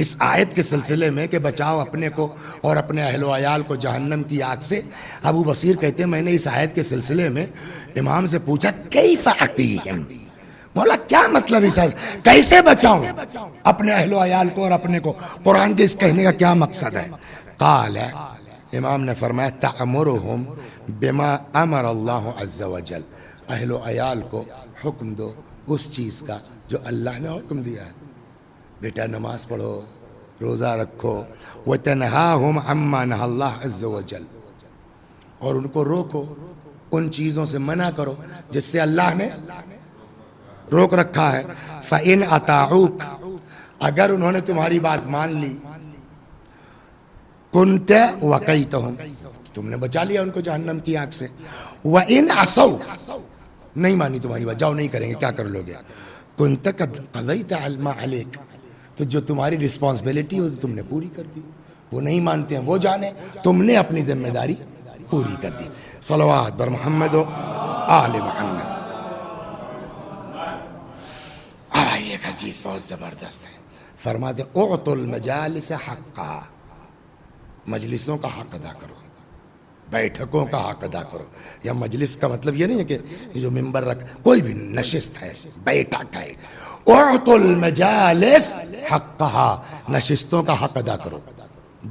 اس آیت کے سلسلے میں کہ بچاؤ اپنے کو اور اپنے اہل و عیال کو جہنم کی آگ سے، ابو بصیر کہتے ہیں میں نے اس آیت کے سلسلے میں امام سے پوچھا کیف اقیم، بولا کیا مطلب اس آیت، کیسے بچاؤں اپنے اہل و عیال کو اور اپنے کو، قرآن کے اس کہنے کا کیا مقصد ہے؟ قال، امام نے فرمایا تأمرهم بما امر اللہ عز وجل، اہل و عیال کو حکم دو اس چیز کا جو اللہ نے حکم دیا ہے. بیٹا نماز پڑھو، روزہ رکھو، وتنہاہم عما نہى اللہ عز وجل، اور ان کو روکو، ان چیزوں سے منع کرو جس سے اللہ نے روک رکھا ہے. فإن اطاعوک، اگر انہوں نے تمہاری بات مان لی، کنت وقیتہم، تم نے بچا لیا ان کو جہنم کی آگ سے. وإن عصوا، نہیں مانی تمہاری بات، جاؤ نہیں کریں گے، کیا کر لو گے، کنت قضیت ما علیک، تو جو تمہاری رسپانسبلٹی ہو تم نے پوری کر دی. وہ نہیں مانتے ہیں وہ جانے، تم نے اپنی ذمہ داری پوری کر دی. صلوات بر محمد و آل محمد. ایک حدیث بہت زبردست ہے، فرماتے اعطوا المجالس حقا، مجلسوں کا حق ادا کرو، بیٹھکوں کا حق ادا کرو. یا مجلس کا مطلب یہ نہیں ہے کہ جو ممبر رکھ، کوئی بھی نشست ہے، بیٹھک ہے. اعطوا المجالس حقها، نشستوں کا حق ادا کرو،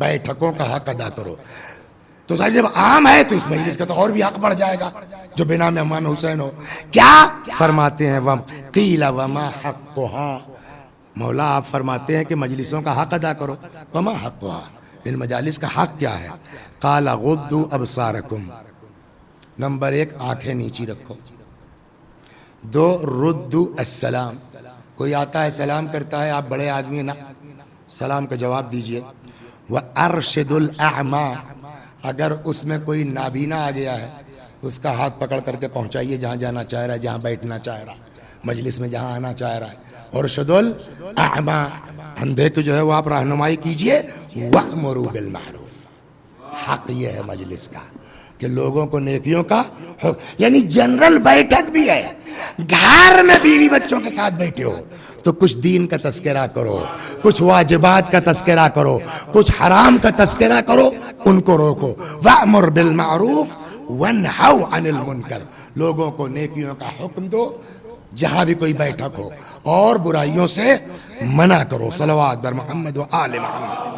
بیٹھکوں کا حق ادا کرو. تو سر جب عام ہے تو اس مجلس کا تو اور بھی حق بڑھ جائے گا جو بنام امام حسین ہو. کیا فرماتے ہیں؟ قیل وما حقها، مولا آپ فرماتے ہیں کہ مجلسوں کا حق ادا کرو. وما حقها، ان مجالس کا حق کیا ہے؟ قال غضوا ابصارکم، نمبر 1 آنکھیں نیچی رکھو. 2 ردوا السلام، کوئی آتا ہے سلام کرتا ہے، آپ بڑے آدمی نا، سلام کا جواب دیجئے. وارشدوا الاعمى، اگر اس میں کوئی نابینا آ گیا ہے اس کا ہاتھ پکڑ کر کے پہنچائیے جہاں جانا چاہ رہا ہے، جہاں بیٹھنا چاہ رہا ہے، مجلس میں جہاں آنا چاہ رہا ہے. اور ارشدوا الاعمى، اندھے کو جو ہے وہ آپ رہنمائی کیجئے. وامروا بالمعروف، حق یہ ہے مجلس کا کہ لوگوں کو نیکیوں کا یعنی جنرل بیٹھک بھی ہے. گھر میں بیوی بچوں کے ساتھ بیٹھے ہو تو کچھ دین کا تذکرہ کرو، کچھ واجبات کا تذکرہ کرو، کچھ حرام کا تذکرہ کرو، ان کو روکو. وَأْمُرْ بِالْمَعْرُوفِ وَانْهَوْا عَنِ الْمُنْكَرِ، لوگوں کو نیکیوں کا حکم دو جہاں بھی کوئی بیٹھک ہو، اور برائیوں سے منع کرو. صلوات بر محمد و آل محمد.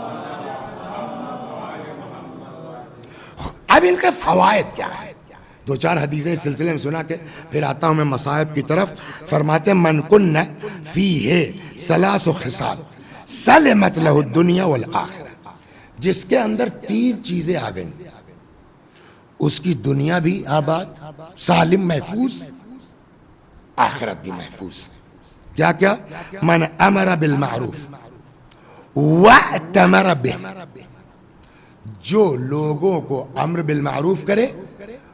اب ان کے فوائد کیا ہے؟ 2-4 حدیثیں اس سلسلے میں سنا کے پھر آتا ہوں میں مصائب کی طرف. فرماتے ہیں من کن فیہ 3 خصال سلمت لہ الدنیا والآخرہ، جس کے اندر 3 چیزیں آ گئیں، اس کی دنیا بھی آباد، سالم، محفوظ، آخرت بھی محفوظ. کیا کیا؟ من امر بالمعروف واتمر بہ، جو لوگوں کو امر بالمعروف کرے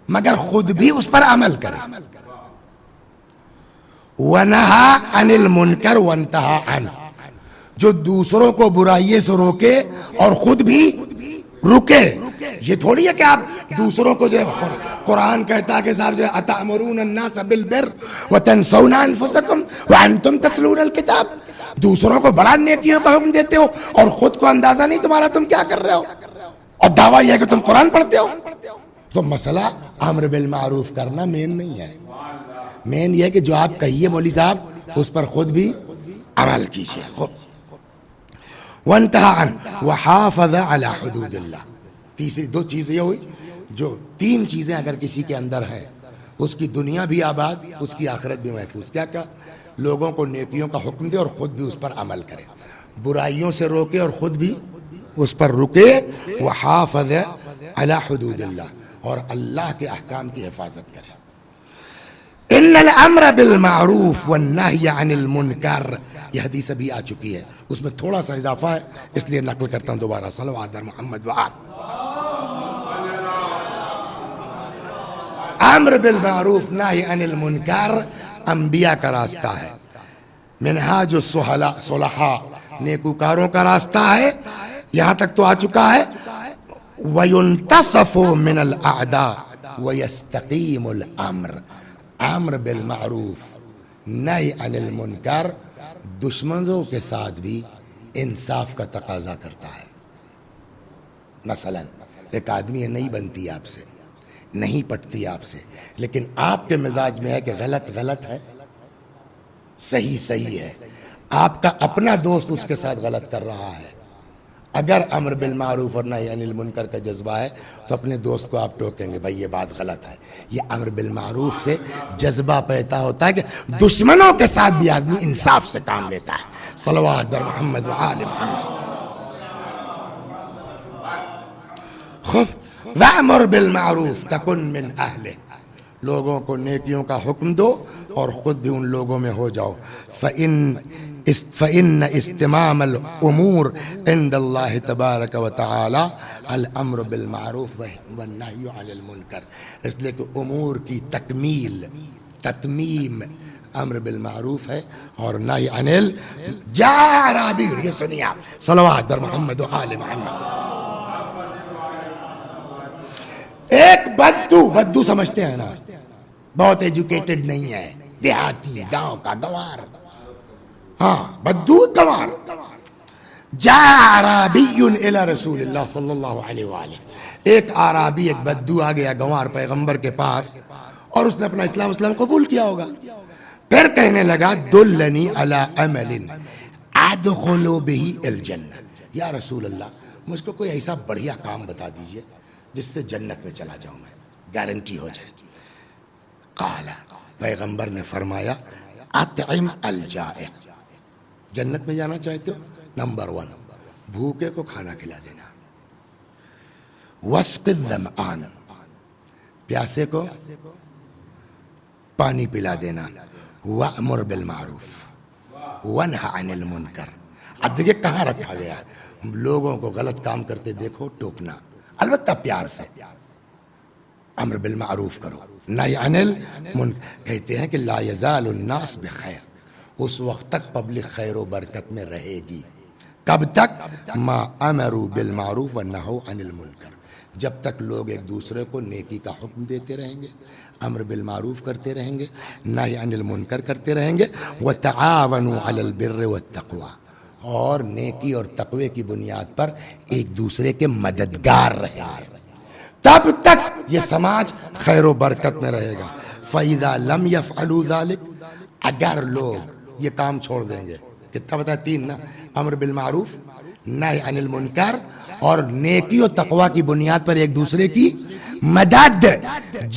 مگر خود بھی اس پر عمل کرے. وَنَهَا عَنِ الْمُنْكَرِ وَانْتَهَا عَنْهُ، جو دوسروں کو برائیے سے روکے اور خود بھی رکے. یہ تھوڑی ہے کہ آپ دوسروں کو جو قرآن کہتا ہے کہ صاحب جو اَتَأْمُرُونَ النَّاسَ بِالْبِرِّ وَتَنْسَوْنَ أَنفُسَكُمْ وَأَنْتُمْ تَتْلُونَ الْكِتَابَ، دوسروں کو بڑا نیکیوں کا حکم دیتے ہو اور خود کو اندازہ نہیں تمہارا تم کیا کر رہے ہو، اور دعویٰ یہ ہے کہ تم قرآن پڑھتے ہو. تو مسئلہ امر بالمعروف کرنا مین نہیں ہے، مین یہ ہے کہ جو آپ کہیے مولوی صاحب اس پر خود بھی عمل کیجیے. خود وانتہا عن وحافظ علی حدود اللہ. تیسری 2 چیزیں یہ ہوئی، جو 3 چیزیں اگر کسی کے اندر ہے اس کی دنیا بھی آباد، اس کی آخرت بھی محفوظ. کیا کیا؟ لوگوں کو نیکیوں کا حکم دے اور خود بھی اس پر عمل کرے، برائیوں سے روکے اور خود بھی اس پر رکے. وحافظ علی حدود اللہ، اور اللہ کے احکام کی حفاظت کرے. ان الامر بالمعروف والنہی عن المنکر، یہ حدیث ابھی آ چکی ہے، اس میں تھوڑا سا اضافہ ہے اس لیے نقل کرتا ہوں دوبارہ. صلوات بر محمد وآل. امر بالمعروف نہی عن المنکر انبیاء کا راستہ ہے، منہاج الصلحاء نیکوکاروں کا راستہ ہے. یہاں تک تو آ چکا ہے. وَيُنْتَصَفُ مِنَ الْأَعْدَاءِ وَيَسْتَقِيمُ الْأَمْرِ، امر بالمعروف نہی عن المنکر دشمنوں کے ساتھ بھی انصاف کا تقاضا کرتا ہے. مثلا ایک آدمی ہے، نہیں بنتی آپ سے، نہیں پٹتی آپ سے، لیکن آپ کے مزاج میں ہے کہ غلط غلط ہے، صحیح صحیح ہے. آپ کا اپنا دوست اس کے ساتھ غلط کر رہا ہے. اگر امر بالمعروف اور نہی عن المنکر کا جذبہ ہے تو اپنے دوست کو آپ ٹوکیں گے، بھائی یہ بات غلط ہے. یہ امر بالمعروف سے جذبہ پیدا ہوتا ہے کہ دشمنوں کے ساتھ بھی آدمی انصاف سے کام لیتا ہے. صلوات بر محمد وآل محمد. خوب. وَأْمُرْ بِالْمَعْرُوفِ تَكُنْ مِنْ أَهْلِهِ، لوگوں کو نیکیوں کا حکم دو اور خود بھی ان لوگوں میں ہو جاؤ. فَإِنَّ استمام الأمور عند اللہ تبارک و تعالی الامر بالمعروف والنہی عن المنکر، اس لیے کہ امور کی تکمیل، تتمیم امر بالمعروف ہے اور نہی عن جاء اعرابی. یہ سنیے آپ، صلوات بر محمد وآل محمد. ایک بدو سمجھتے ہیں نا، بہت ایجوکیٹڈ نہیں ہے، دیہاتی، گاؤں کا گوار، ہاں بدو گوار. جاء اعرابی الی رسول اللہ صلی اللہ علیہ وآلہ، ایک اعرابی، ایک بدو آ گیا گوار پیغمبر کے پاس، اور اس نے اپنا اسلام قبول کیا ہوگا. پھر کہنے لگا دلنی علی عمل ادخل بہ الجنہ، یا رسول اللہ مجھ کو کوئی ایسا بڑھیا کام بتا دیجئے جس سے جنت میں چلا جاؤں، میں گارنٹی ہو جائے. قال، پیغمبر نے فرمایا اطعم الجائع، جنت میں جانا چاہتے ہو، نمبر 1 بھوکے کو کھانا کھلا دینا. واسق الظمآن، پیاسے کو پانی پلا دینا. وأمر بالمعروف ونہ عن المنکر. اب دیکھیں کہاں رکھا گیا ہے، لوگوں کو غلط کام کرتے دیکھو ٹوکنا، البتہ پیار سے. امر بالمعروف کرو، نہی عن المنکر. کہتے ہیں کہ لا یزال الناس بخیر، اس وقت تک پبلک خیر و برکت میں رہے گی. کب تک؟ ما امروا بالمعروف ونہوا عن المنکر، جب تک لوگ ایک دوسرے کو نیکی کا حکم دیتے رہیں گے، امر بالمعروف کرتے رہیں گے، نہی عن المنکر کرتے رہیں گے. وتعاونوا علی البر والتقوی، اور نیکی اور تقوی کی بنیاد پر ایک دوسرے کے مددگار رہیں گے، تب تک یہ سماج خیر و برکت میں رہے گا. فَإِذَا لَمْ يَفْعَلُوا ذَلِكَ، اگر لوگ یہ کام چھوڑ دیں گے، کتنا بتا 3 نا، امر بالمعروف، نہی عن المنکر اور نیکی و تقوی کی بنیاد پر ایک دوسرے کی مدد،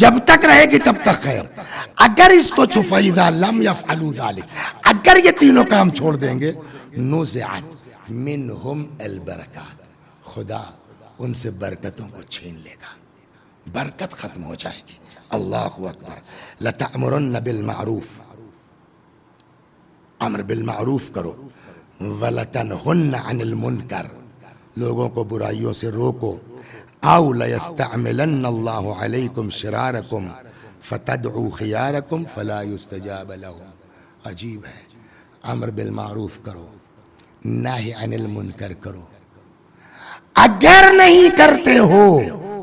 جب تک رہے گی تب تک خیر. اگر اس کو فَإِذَا لَمْ يَفْعَلُوا ذَلِكَ، اگر یہ تینوں کام چھوڑ دیں گے، نُزِعَتْ مِنْهُمْ الْبَرَكَاتِ، خدا ان سے برکتوں کو چھین لے گا، برکت ختم ہو جائے گی. اللہ اکبر. لَتَأْمُرُنَّ بِالْمَعْرُوفِ، امر بالمعروف کرو. وَلَتَنْهُنَّ عَنِ الْمُنْكَرِ، لوگوں کو برائیوں سے روکو. أَوْ لَيَسْتَعْمِلَنَّ اللَّهُ عَلَيْكُمْ شِرَارَكُمْ فَتَدْعُوا خِيَارَكُمْ فَلَا يُسْتَجَابَ لَهُمْ. عجیب ہے، امر بالمعروف کرو، نہی عن المنکر کرو، اگر نہیں کرتے ہو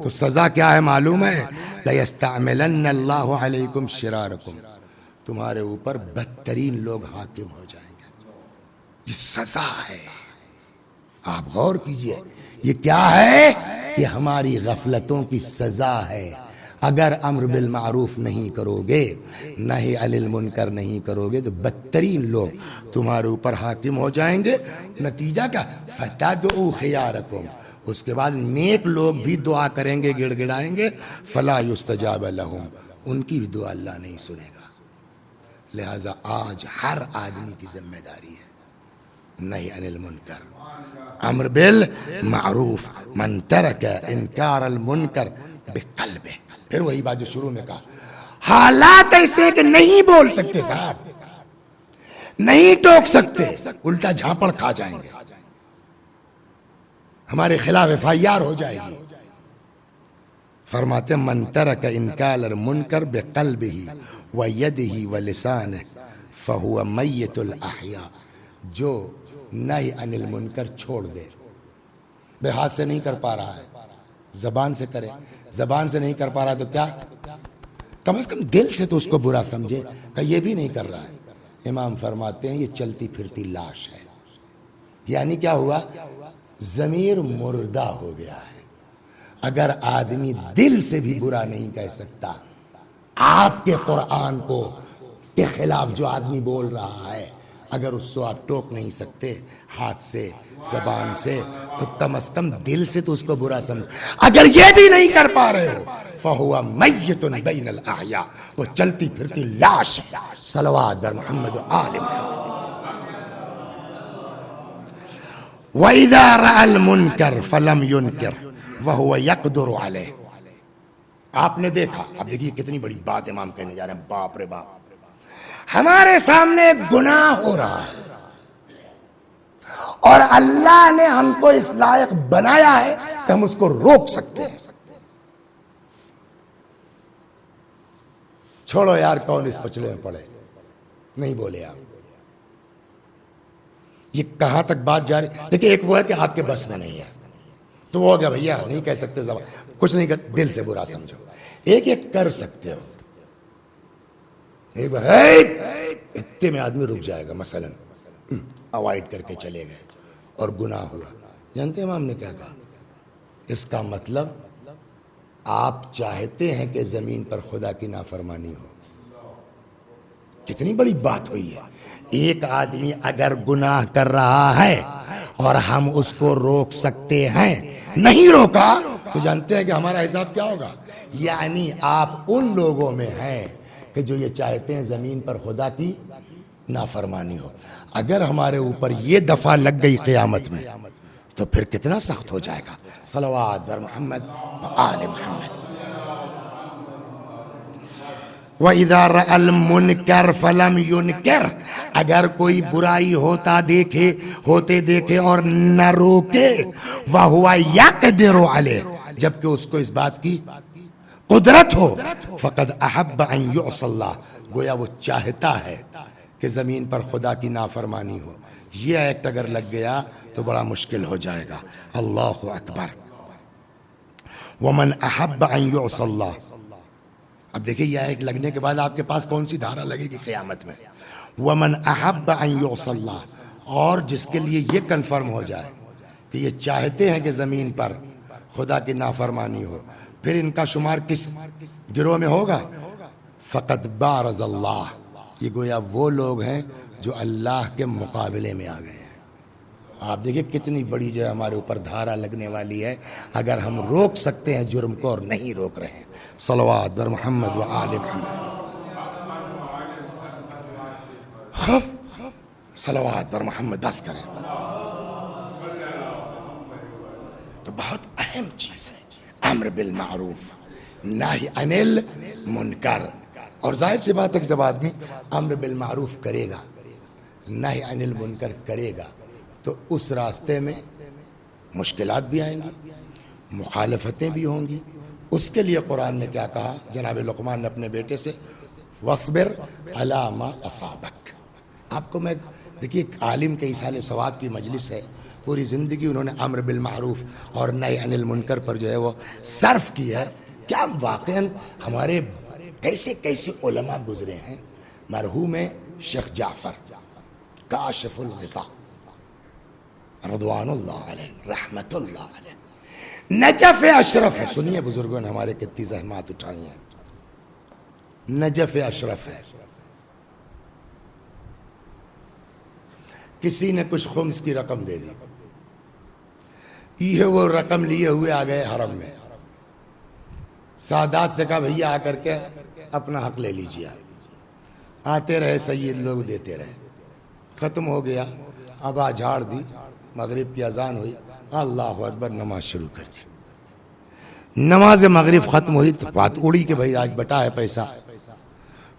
تو سزا کیا ہے معلوم ہے؟ لَيَسْتَعْمِلَنَّ اللَّهُ عَلَيْكُمْ شِرَارَكُمْ، تمہارے اوپر بدترین لوگ حاکم ہو جائیں گے. یہ سزا ہے. آپ غور کیجئے، یہ کیا ہے؟ یہ ہماری غفلتوں کی سزا ہے. اگر امر بالمعروف نہیں کرو گے، نہی عن المنکر نہیں کرو گے، تو بدترین لوگ تمہارے اوپر حاکم ہو جائیں گے. نتیجہ کیا؟ فَتَدْعُوا خِيَارَكُمْ، اس کے بعد نیک لوگ بھی دعا کریں گے، گڑ گڑائیں گے. فَلَا يُسْتَجَابَ لَهُمْ، ان کی بھی دعا اللہ نہیں سنے گا. لہذا آج ہر آدمی کی ذمہ داری ہے نہی عن المنکر امر بالمعروف من ترک انکار المنکر بقلبہ. پھر وہی بات جو شروع میں کہا, حالات ایسے کہ نہیں بول سکتے صاحب, نہیں ٹوک سکتے, الٹا جھاپڑ کھا جائیں گے, ہمارے خلاف FIR ہو جائے گی. فرماتے من ترک انکار المنکر بقلبہ ویدہ ولسانہ فہو میت الاحیاء. جو نہی عن المنکر چھوڑ دے, بے ہاتھ سے نہیں کر پا رہا ہے زبان سے کرے, زبان سے نہیں کر پا رہا تو کیا, کم از کم دل سے تو اس کو برا سمجھے کہ یہ بھی نہیں کر رہا ہے. امام فرماتے ہیں یہ چلتی پھرتی لاش ہے. یعنی کیا ہوا, ضمیر مردہ ہو گیا ہے. اگر آدمی دل سے بھی برا نہیں کہہ سکتا, آپ کے قرآن کو کے خلاف جو آدمی بول رہا ہے اگر اس کو آپ ٹوک نہیں سکتے ہاتھ سے زبان سے, تو کم از کم دل سے تو اس کو برا سمجھ. اگر یہ بھی نہیں کر پا رہے ہو فَهُوَ مَيِّتٌ بَيْنَ الْأَحْيَاءِ, وہ چلتی پھرتی لاش ہے. صلوات بر محمد و آل محمد. وَإِذَا رَأَى الْمُنْكَرَ فَلَمْ يُنْكِرْ وَهُوَ يَقْدُرُ عَلَيْهِ. آپ نے دیکھا, اب دیکھیے کتنی بڑی بات امام کہنے جا رہے ہیں, باپ رے باپ. ہمارے سامنے گناہ ہو رہا ہے اور اللہ نے ہم کو اس لائق بنایا ہے کہ ہم اس کو روک سکتے ہیں. چھوڑو یار کون اس پچڑے میں پڑے, نہیں بولے آپ. یہ کہاں تک بات جا رہی. دیکھیں ایک وہ ہے کہ آپ کے بس میں نہیں ہے تو وہ ہو گیا بھیا نہیں کہہ سکتے, زبان کچھ نہیں کر, دل سے برا سمجھو. ایک ایک کر سکتے ہو, ایک اتنے میں آدمی رک جائے گا, مثلا اوائڈ کر کے چلے گئے اور گناہ ہوا. جانتے ہیں امام نے کیا کہا, اس کا مطلب آپ چاہتے ہیں کہ زمین پر خدا کی نافرمانی ہو. کتنی بڑی بات ہوئی ہے. ایک آدمی اگر گناہ کر رہا ہے اور ہم اس کو روک سکتے ہیں, نہیں روکا تو جانتے ہیں کہ ہمارا حساب کیا ہوگا. یعنی آپ ان لوگوں میں ہیں کہ جو یہ چاہتے ہیں زمین پر خدا کی نافرمانی ہو. اگر ہمارے اوپر یہ دفعہ لگ گئی قیامت میں تو پھر کتنا سخت ہو جائے گا. صلوات بر محمد و آل محمد. وَإِذَا رَأَى الْمُنْكَرَ فَلَمْ يُنْكِرْ, اگر کوئی برائی ہوتے دیکھے اور نہ روکے, وَهُوَ يَقْدِرُ عَلَيْهِ, جبکہ اس کو اس بات کی قدرت ہو, فَقَدْ أَحَبَّ أَن يُعْصَى اللَّهِ, گویا وہ چاہتا ہے کہ زمین پر خدا کی نافرمانی ہو. یہ ایکٹ اگر لگ گیا تو بڑا مشکل ہو جائے گا. اللہ اکبر. وَمَنْ أَحَبَّ أَن يُعْصَى اللَّهِ. اب دیکھیں یہ ایک لگنے کے بعد آپ کے پاس کون سی دھارا لگے گی قیامت میں. وَمَنْ أَحَبَّ أَن يُعْصَى اللَّهِ, اور جس کے لیے یہ کنفرم ہو جائے کہ یہ چاہتے ہیں کہ زمین پر خدا کی نافرمانی ہو, پھر ان کا شمار کس گروہ میں ہوگا. فقط بارز اللہ, یہ گویا وہ لوگ ہیں جو اللہ کے مقابلے میں آ گئے ہیں. آپ دیکھیں کتنی بڑی جو ہے ہمارے اوپر دھارا لگنے والی ہے اگر ہم روک سکتے ہیں جرم کو اور نہیں روک رہے ہیں. صلوات بر محمد و آل محمد. صلوات بر محمد. بس کریں, تو بہت اہم چیز ہے امر بالمعروف نہی عن المنکر. اور ظاہر سی بات ہے کہ جب آدمی امر بالمعروف کرے گا, نہی عن المنکر کرے گا, تو اس راستے میں مشکلات بھی آئیں گی, مخالفتیں بھی ہوں گی. اس کے لیے قرآن نے کیا کہا, جناب لقمان نے اپنے بیٹے سے, وَاصْبِرْ عَلَىٰ مَا أَصَابَكَ. آپ کو میں دیکھیے عالم کے ایصال ثواب کی مجلس ہے, پوری زندگی انہوں نے امر بالمعروف اور نہی عن المنکر پر جو ہے وہ صرف کی ہے. کیا واقعاً ہمارے کیسے کیسے علماء گزرے ہیں. مرحوم شیخ جعفر کاشف الغطاء رضوان اللہ علیہ رحمت اللہ علیہ, نجف اشرف ہے. سنیے بزرگوں نے ہمارے کتنی زحمات اٹھائی ہیں. نجف اشرف ہے. کسی نے کچھ خمس کی رقم دے دی, یہ وہ رقم لیے ہوئے آ گئے حرم میں. سادات سے کہا بھیا آ کر کے اپنا حق لے لیجیے. آتے رہے سید لوگ دیتے رہے. ختم ہو گیا. ابا جھاڑ دی. مغرب کی اذان ہوئی. اللہ اکبر. نماز شروع کر دی. نماز مغرب ختم ہوئی تو بات اڑی کہ بھائی آج بٹا ہے پیسہ.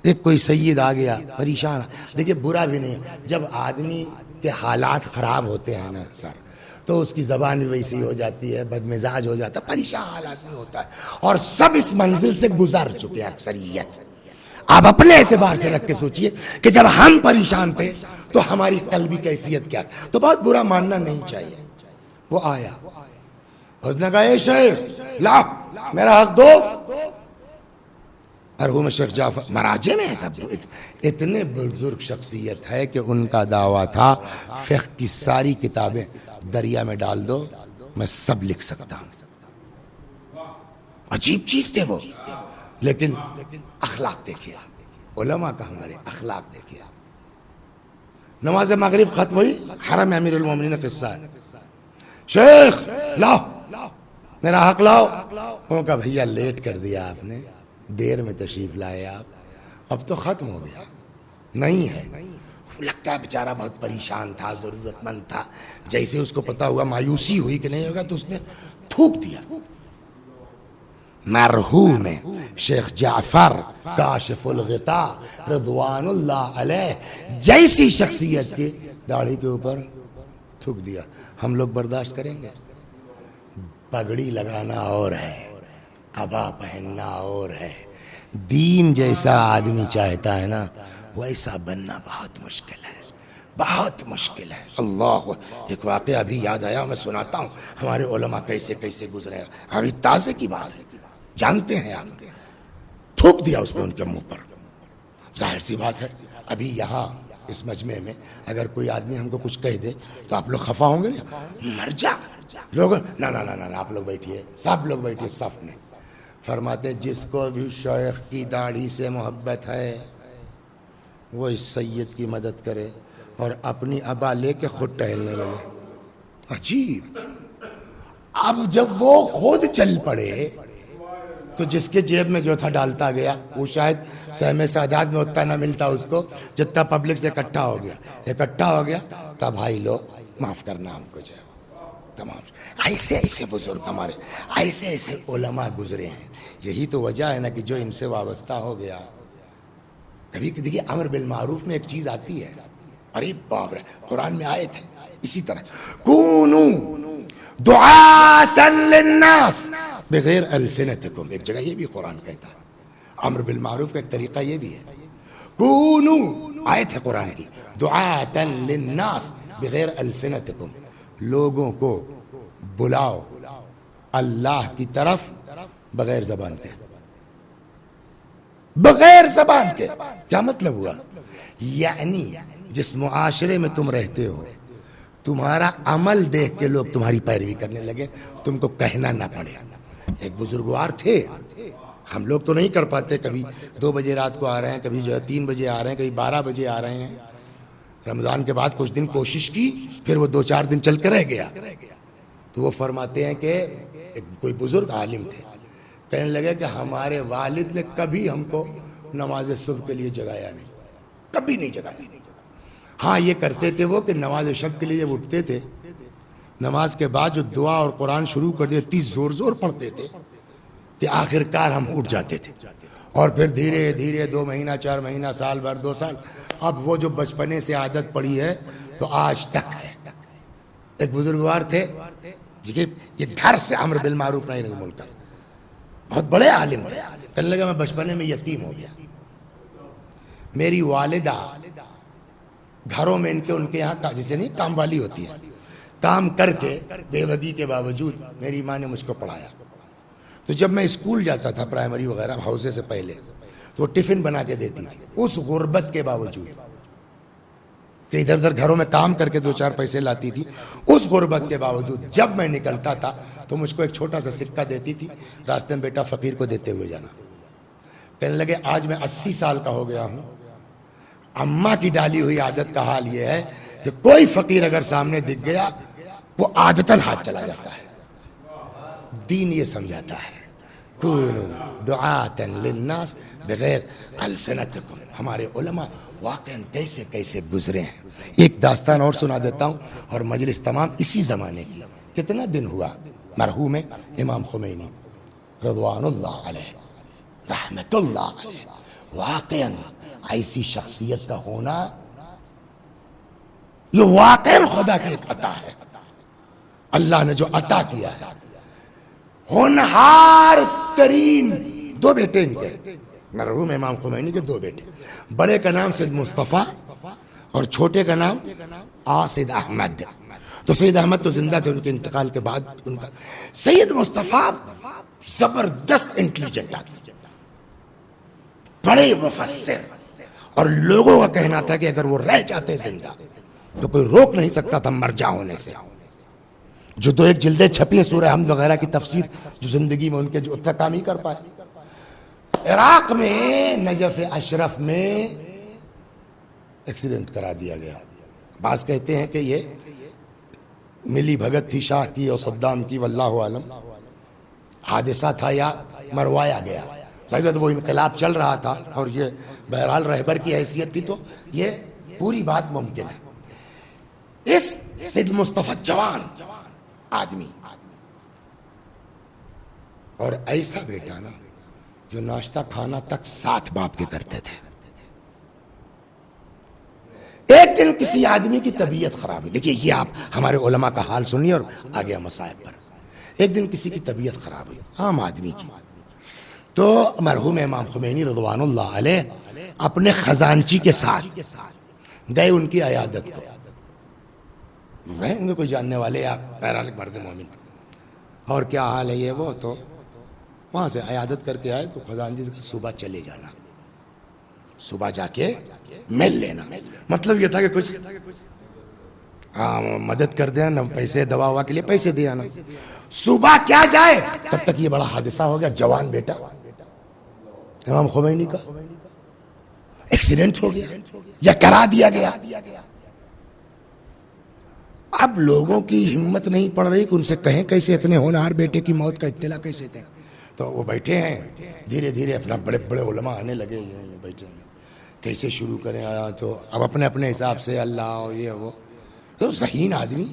ایک کوئی سید آ گیا پریشان. دیکھیے برا بھی نہیں, جب آدمی کے حالات خراب ہوتے ہیں نا سر, تو اس کی زبان بھی ویسی ہو جاتی ہے, بد مزاج ہو جاتا ہے, پریشان حالات میں ہوتا ہے. اور سب اس منزل سے گزر چکے اکثریت. آپ اپنے اعتبار سے رکھ کے سوچئے کہ جب ہم پریشان تھے تو ہماری قلبی کیفیت کیا. تو بہت برا ماننا نہیں چاہیے. وہ آیا, اس نے کہا اے شیخ لا میرا حق دو. مرحوم شیخ جعفر مراجع میں ہے سب. اتنے بزرگ شخصیت ہے کہ ان کا دعویٰ تھا فقہ کی ساری کتابیں دریا میں ڈال دو میں سب لکھ سکتا ہوں. عجیب چیز تھے وہ. لیکن اخلاق دیکھیے, علماء کا ہمارے اخلاق دیکھیے. نماز مغرب ختم ہوئی. حرم امیر المومنین کا قصہ ہے. شیخ لاؤ میرا حق لاؤ. انہوں کا بھیا لیٹ کر دیا آپ نے, دیر میں تشریف لائے آپ, اب تو ختم ہو گیا. نہیں ہے. لگتا ہے بیچارہ بہت پریشان تھا, ضرورت مند تھا. جیسے اس کو پتا ہوا مایوسی ہوئی کہ نہیں ہوگا تو اس نے تھوک دیا. مرحوم شیخ جعفر کاشف الغطاء رضوان اللہ علیہ جیسی شخصیت کی داڑھی کے اوپر تھوک دیا. ہم لوگ برداشت کریں گے؟ پگڑی لگانا اور ہے, قبا پہننا اور ہے. دین جیسا آدمی چاہتا ہے نا ویسا بننا بہت مشکل ہے, بہت مشکل ہے. اللہ, ایک واقعہ ابھی یاد آیا, میں سناتا ہوں. ہمارے علماء کیسے کیسے گزرے ہیں, ابھی تازے کی بات ہے, جانتے ہیں آپ. تھوک دیا اس نے ان کے منہ پر. ظاہر سی بات ہے ابھی یہاں اس مجمع میں اگر کوئی آدمی ہم کو کچھ کہہ دے تو آپ لوگ خفا ہوں گے نا, مر جا لوگ. نہ آپ لوگ بیٹھیے, سب لوگ بیٹھیے صف میں. فرماتے جس کو بھی شیخ کی داڑھی سے محبت ہے وہ اس سید کی مدد کرے اور اپنی ابا لے کے خود ٹہلنے لگے. عجیب. اب جب وہ خود چل پڑے تو جس کے جیب میں جو تھا ڈالتا گیا. وہ شاید سہم سعادات میں اتنا نہ ملتا اس کو جتنا پبلک سے اکٹھا ہو گیا. تو بھائی لوگ معاف کرنا ہم کو جو ہے تمام. ایسے ایسے بزرگ ہمارے, ایسے ایسے علماء گزرے ہیں. یہی تو وجہ ہے نا کہ جو ان سے وابستہ ہو گیا. کبھی دیکھیے امر بالمعروف میں ایک چیز آتی ہے, ارے باپ رے, قرآن میں آئے تھے اسی طرح کونو دعاتا للناس بغیر السنتکم. ایک جگہ یہ بھی قرآن کہتا ہے. امر بالمعروف کا ایک طریقہ یہ بھی ہے. کونو آیت ہے قرآن کی, دعاتا للناس بغیر السنتکم. لوگوں کو بلاؤ اللہ کی طرف بغیر زبان کے. بغیر زبان کے کیا مطلب ہوا؟ یعنی جس معاشرے میں تم رہتے ہو تمہارا عمل دیکھ کے لوگ تمہاری پیروی کرنے لگے, تم کو کہنا نہ پڑے. ایک بزرگوار تھے, ہم لوگ تو نہیں کر پاتے. کبھی 2 بجے رات کو آ رہے ہیں, کبھی جو ہے 3 بجے آ رہے ہیں, کبھی 12 بجے آ رہے ہیں. رمضان کے بعد کچھ دن کوشش کی, پھر وہ 2-4 دن چل کے رہ گیا. تو وہ فرماتے ہیں کہ ایک کوئی بزرگ عالم تھے, کہنے لگے کہ ہمارے والد نے کبھی ہم کو نماز صبح کے لیے جگایا نہیں, کبھی نہیں جگایا. ہاں یہ کرتے تھے وہ کہ نماز شب کے لیے جب اٹھتے تھے, نماز کے بعد جو دعا اور قرآن شروع کر دیتے, اتنی زور پڑھتے تھے کہ آخر کار ہم اٹھ جاتے تھے. اور پھر دھیرے دھیرے 2 مہینہ 4 مہینہ سال بھر 2 سال, اب وہ جو بچپنے سے عادت پڑی ہے تو آج تک ہے. ایک بزرگوار تھے, یہ گھر سے امر بالمعروف نہیں ملک, بہت بڑے عالم تھے. کہنے لگا میں بچپنے میں یتیم ہو گیا. میری والدہ گھروں میں ان کے یہاں جسے نہیں کام والی ہوتی ہے, کام کر کے بیوگی کے باوجود میری ماں نے مجھ کو پڑھایا. تو جب میں اسکول جاتا تھا پرائمری وغیرہ ہاؤسے سے پہلے, تو ٹفن بنا کے دیتی تھی. اس غربت کے باوجود کہ ادھر ادھر گھروں میں کام کر کے 2-4 پیسے لاتی تھی, اس غربت کے باوجود جب میں نکلتا تھا تو مجھ کو ایک چھوٹا سا سکہ دیتی تھی, راستے میں بیٹا فقیر کو دیتے ہوئے جانا. کہنے لگے آج میں 80 سال کا ہو گیا ہوں, اماں کی ڈالی ہوئی عادت کا حال یہ ہے کہ کوئی فقیر اگر سامنے دکھ گیا وہ عادتاً ہاتھ چلا جاتا ہے. دین یہ سمجھاتا ہے کونوا دعاة للناس بغیر السنتکم. ہمارے علماء واقعا کیسے کیسے گزرے ہیں. ایک داستان اور سنا دیتا ہوں اور مجلس تمام اسی زمانے کی. کتنا دن ہوا مرحوم امام خمینی رضوان اللہ علیہ رحمت اللہ علیہ. واقعا ایسی شخصیت کا ہونا یہ واقعا خدا کی ایک عطا ہے. اللہ نے جو عطا کیا ہے. ہونہار ترین دو بیٹے ان کے مرحوم امام خمینی کے دو بیٹے. بڑے کا نام سید مصطفیٰ اور چھوٹے کا نام سید احمد. تو سید احمد تو زندہ تھے ان کے انتقال کے بعد. ان کا سید مصطفیٰ زبردست انٹیلیجنٹ آدمی, بڑے مفسر, اور لوگوں کا کہنا تھا کہ اگر وہ رہ جاتے زندہ تو کوئی روک نہیں سکتا تھا مرجع ہونے سے. جو دو ایک جلدیں چھپی ہیں سورہ حمد وغیرہ کی تفسیر, جو زندگی میں ان کے جو اتنا کام ہی کر پائے. عراق میں نجف اشرف میں ایکسیڈنٹ کرا دیا گیا. بعض کہتے ہیں کہ یہ ملی بھگت تھی شاہ کی اور صدام کی, واللہ عالم حادثہ تھا یا مروایا گیا. اگر وہ انقلاب چل رہا تھا اور یہ بہرحال رہبر کی حیثیت تھی تو یہ پوری بات ممکن ہے. اس سید مصطفیٰ جوان آدمی اور ایسا بیٹا نا جو ناشتہ کھانا تک ساتھ باپ کے کرتے تھے. ایک دن کسی آدمی کی طبیعت خراب ہوئی. دیکھیے یہ آپ ہمارے علماء کا حال سنیے اور آگے مصائب پر. ایک دن کسی کی طبیعت خراب ہوئی, عام آدمی کی. تو مرحوم امام خمینی رضوان اللہ علیہ اپنے خزانچی کے ساتھ گئے ان کی عیادت کو. رہے ہوں گے کوئی جاننے والے آپ بہرحال مرد مومن, اور کیا حال ہے یہ وہ. تو وہاں سے عیادت کر کے آئے تو خزانچی سے صبح چلے جانا, صبح جا کے مل لینا. مطلب یہ تھا کہ کچھ مدد کر دینا, نہ پیسے دوا ہوا کے لیے پیسے دے آنا. صبح کیا جائے تب تک یہ بڑا حادثہ ہو گیا. جوان بیٹا امام خمینی کا ایکسیڈنٹ ہو گیا یا کرا دیا گیا. اب لوگوں کی ہمت نہیں پڑ رہی کہ ان سے کہیں کیسے اتنے ہونہار بیٹے کی موت کا اطلاع کیسے دیں. تو وہ بیٹھے ہیں, دھیرے دھیرے اپنا بڑے بڑے علماء آنے لگے ہیں, بیٹھے ہیں کیسے شروع کریں. تو اب اپنے اپنے حساب سے اللہ یہ وہ. تو ذہین آدمی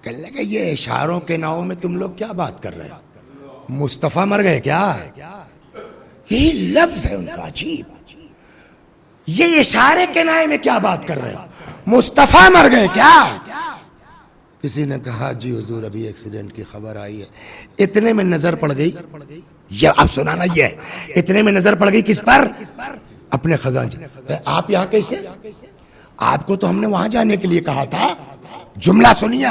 کہنے لگا یہ اشاروں کے ناؤں میں تم لوگ کیا بات کر رہے ہو, مصطفیٰ مر گئے کیا. یہی لفظ ہے ان کا عجیب. یہ اشارے کے نائے میں کیا بات کر رہے ہو, مصطفیٰ مر گئے کیا. کسی نے کہا جی حضور ابھی ایکسیڈنٹ کی خبر آئی ہے. اتنے میں نظر پڑ گئی, یہ اب سنانا یہ ہے, اتنے میں نظر پڑ گئی کس پر, اپنے خزانچی. آپ یہاں کیسے, آپ کو تو ہم نے وہاں جانے کے لیے کہا تھا. جملہ سنیے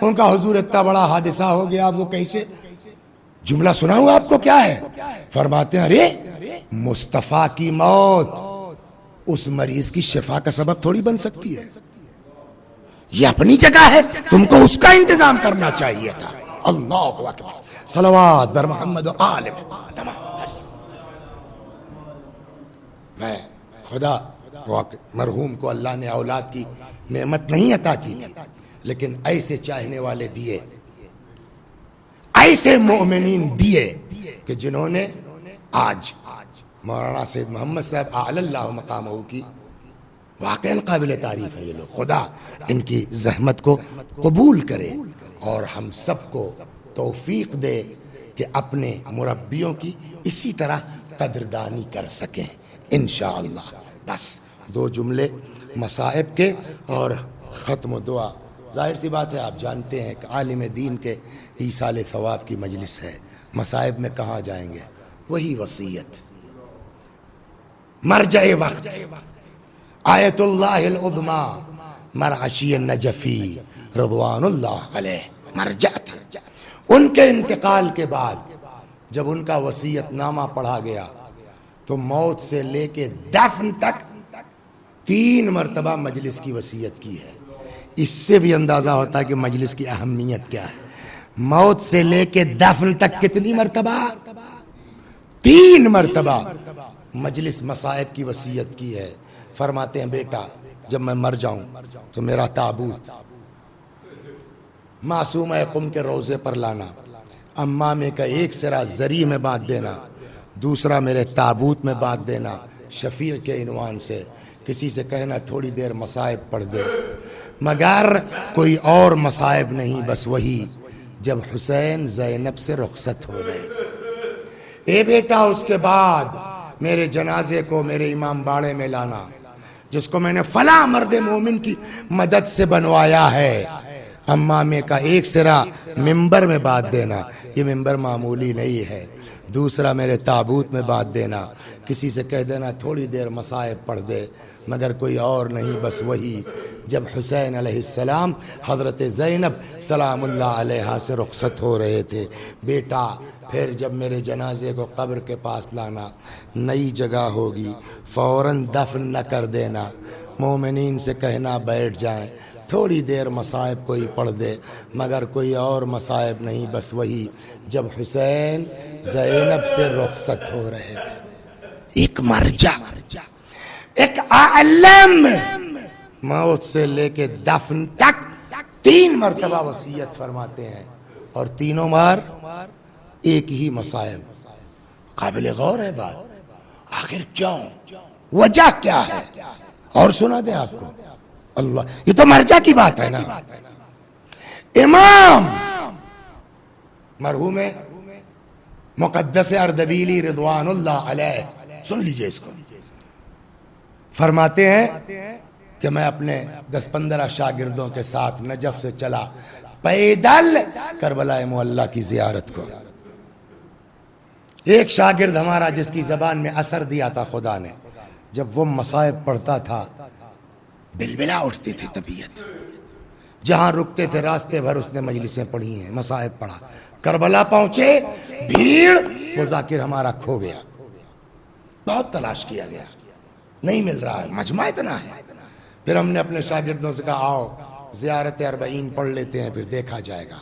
ان کا, حضور اتنا بڑا حادثہ ہو گیا وہ کیسے. جملہ سناؤں آپ کو کیا ہے. فرماتے ہیں ارے مصطفیٰ کی موت اس مریض کی شفا کا سبب تھوڑی بن سکتی ہے. یہ اپنی جگہ ہے, تم کو اس کا انتظام کرنا چاہیے تھا. اللہ اکبر, صلوات بر محمد و آل محمد. بس میں خدا مرحوم کو اللہ نے اولاد کی نعمت نہیں عطا کی تھی, لیکن ایسے چاہنے والے دیے, ایسے مومنین دیے کہ جنہوں نے آج مولانا سید محمد صاحب اعلی اللہ مقامہ کی واقعا قابل تعریف ہے یہ لوگ. خدا ان کی زحمت کو قبول کرے اور ہم سب کو توفیق دے کہ اپنے مربیوں کی اسی طرح قدردانی کر سکیں انشاءاللہ. بس دو جملے مصائب کے اور ختم و دعا. ظاہر سی بات ہے آپ جانتے ہیں کہ عالم دین کے ایصال ثواب کی مجلس ہے. مصائب میں کہاں جائیں گے, وہی وصیت, مرجع وقت, آیت اللہ العظمی مرعشی النجفی رضوان اللہ علیہ مرجع تھے. ان کے انتقال کے بعد جب ان کا وصیت نامہ پڑھا گیا تو موت سے لے کے دفن تک 3 مرتبہ مجلس کی وصیت کی ہے. اس سے بھی اندازہ ہوتا ہے کہ مجلس کی اہمیت کیا ہے. موت سے لے کے دفن تک کتنی مرتبہ, 3 مرتبہ مجلس مصائب کی وصیت کی ہے. فرماتے ہیں بیٹا جب میں مر جاؤں تو میرا تابوت معصومہ قم کے روضے پر لانا, امامے کا ایک سرا زری میں باندھ دینا، دوسرا میرے تابوت میں باندھ دینا شفیع کے عنوان سے، کسی سے کہنا تھوڑی دیر مصائب پڑھ دے، مگر کوئی اور مصائب نہیں، بس وہی جب حسین زینب سے رخصت ہو رہے تھے۔ اے بیٹا اس کے بعد میرے جنازے کو میرے امام باڑے میں لانا، جس کو میں نے فلاں مرد مومن کی مدد سے بنوایا ہے۔ امامے کا ایک سرا ممبر میں باندھ دینا، یہ ممبر معمولی نہیں ہے، دوسرا میرے تابوت میں باندھ دینا، کسی سے کہہ دینا تھوڑی دیر مصائب پڑھ دے، مگر کوئی اور نہیں، بس وہی جب حسین علیہ السلام حضرت زینب سلام اللہ علیہا سے رخصت ہو رہے تھے۔ بیٹا پھر جب میرے جنازے کو قبر کے پاس لانا، نئی جگہ ہوگی، فوراً دفن نہ کر دینا، مومنین سے کہنا بیٹھ جائیں، تھوڑی دیر مصائب کوئی پڑھ دے، مگر کوئی اور مصائب نہیں، بس وہی جب حسین زینب سے رخصت ہو رہے تھے۔ ایک مرجع، ایک عالم، موت سے لے کے دفن تک 3 مرتبہ وصیت فرماتے ہیں، اور تینوں بار ایک ہی مصائب۔ قابل غور ہے بات، آخر کیوں، وجہ کیا ہے؟ اور سنا دیں آپ کو، اللہ، یہ تو مرجع کی بات ہے نا۔ امام مرحوم مقدس اردبیلی رضوان اللہ علیہ، سن لیجئے اس کو، فرماتے ہیں کہ میں اپنے 10-15 شاگردوں کے ساتھ نجف سے چلا پیدل کربلا معلی کی زیارت کو۔ ایک شاگرد ہمارا جس کی زبان میں اثر دیا تھا خدا نے، جب وہ مصائب پڑھتا تھا بلبلا اٹھتی تھی طبیعت، جہاں رکتے تھے راستے بھر اس نے مجلسیں پڑھی ہیں، مصائب پڑھا۔ کربلا پہنچے، بھیڑ، وہ ذاکر ہمارا کھو گیا، بہت تلاش کیا گیا، نہیں مل رہا ہے، مجمع اتنا ہے۔ پھر ہم نے اپنے شاگردوں سے کہا آؤ زیارت 40 پڑھ لیتے ہیں، پھر دیکھا جائے گا۔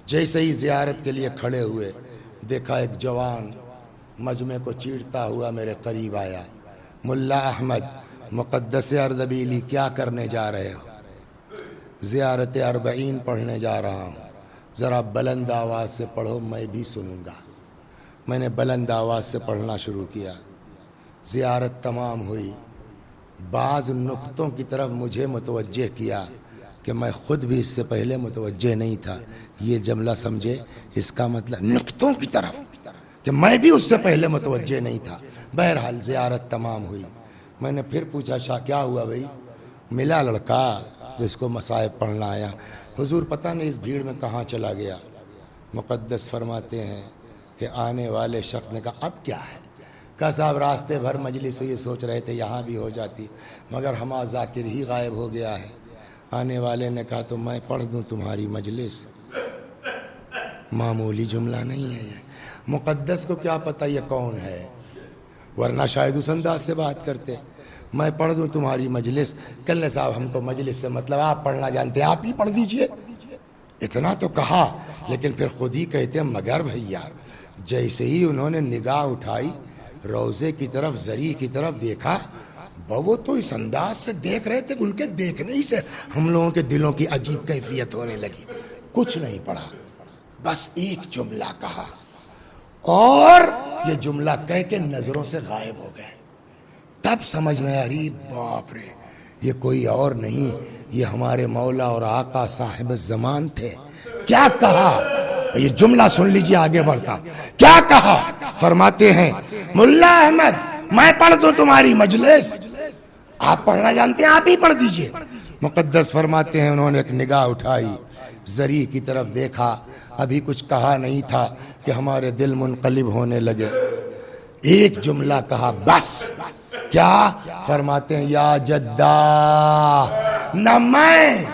جیسے ہی زیارت کے لیے کھڑے ہوئے، دیکھا ایک جوان مجمع کو چیرتا ہوا میرے قریب آیا، ملا احمد مقدس اردبیلی کیا کرنے جا رہے ہو؟ زیارت 40 پڑھنے جا رہا ہوں، ذرا بلند آواز سے پڑھو میں بھی سنوں گا۔ میں نے بلند آواز سے پڑھنا شروع کیا، زیارت تمام ہوئی، بعض نقطوں کی طرف مجھے متوجہ کیا کہ میں خود بھی اس سے پہلے متوجہ نہیں تھا، یہ جملہ سمجھے، اس کا مطلب نقطوں کی طرف، کہ میں بھی اس سے پہلے متوجہ نہیں تھا۔ بہرحال زیارت تمام ہوئی، میں نے پھر پوچھا شاہ کیا ہوا بھائی؟ ملا لڑکا جس کو مصائب پڑھنا آیا؟ حضور پتہ نہیں اس بھیڑ میں کہاں چلا گیا۔ مقدس فرماتے ہیں کہ آنے والے شخص نے کہا اب کیا ہے؟ کہا صاحب راستے بھر مجلس یہ سوچ رہے تھے یہاں بھی ہو جاتی، مگر ہما ذاکر ہی غائب ہو گیا ہے۔ آنے والے نے کہا تو میں پڑھ دوں تمہاری مجلس؟ معمولی جملہ نہیں ہے یہ، مقدس کو کیا پتہ یہ کون ہے، ورنہ شاید اس انداز سے بات کرتے۔ میں پڑھ دوں تمہاری مجلس؟ کہنے صاحب ہم کو مجلس سے مطلب آپ پڑھنا جانتے ہیں، آپ ہی پڑھ دیجئے۔ اتنا تو کہا، لیکن پھر خود ہی کہتے ہیں مگر بھیا، جیسے ہی انہوں نے نگاہ اٹھائی روزے کی طرف، زری کی طرف دیکھا، وہ تو اس انداز سے دیکھ رہے تھے، ان کے دیکھنے ہی سے ہم لوگوں کے دلوں کی عجیب کیفیت ہونے لگی۔ کچھ نہیں پڑھا، بس ایک جملہ کہا، اور یہ جملہ کہہ کے نظروں سے غائب ہو گئے۔ تب سمجھ میں آ رہی باپ رے، یہ کوئی اور نہیں، یہ ہمارے مولا اور آقا صاحب الزمان تھے۔ کیا کہا؟ یہ جملہ سن لیجیے، آگے بڑھتا۔ کیا کہا؟ فرماتے ہیں ملا احمد میں پڑھ دوں تمہاری مجلس؟ آپ پڑھنا جانتے ہیں، آپ ہی پڑھ دیجئے۔ مقدس فرماتے ہیں انہوں نے ایک نگاہ اٹھائی، زری کی طرف دیکھا، ابھی کچھ کہا نہیں تھا کہ ہمارے دل منقلب ہونے لگے۔ ایک جملہ کہا بس۔ کیا؟ فرماتے ہیں یا جدہ، نہ میں،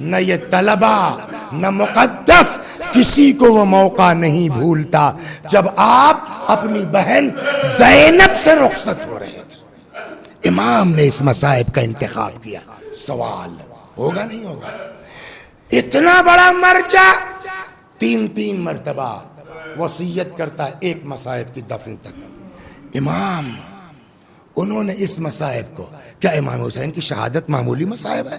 نہ یہ طلبہ، نہ مقدس، کسی کو وہ موقع نہیں بھولتا جب آپ اپنی بہن زینب سے رخصت ہو رہے تھے۔ امام نے اس مصائب کا انتخاب کیا۔ سوال ہوگا نہیں ہوگا؟ اتنا بڑا مرجع 3 مرتبہ وصیت کرتا ہے ایک مصائب کی دفن تک۔ امام انہوں نے اس مصائب کو، کیا امام حسین کی شہادت معمولی مصائب ہے؟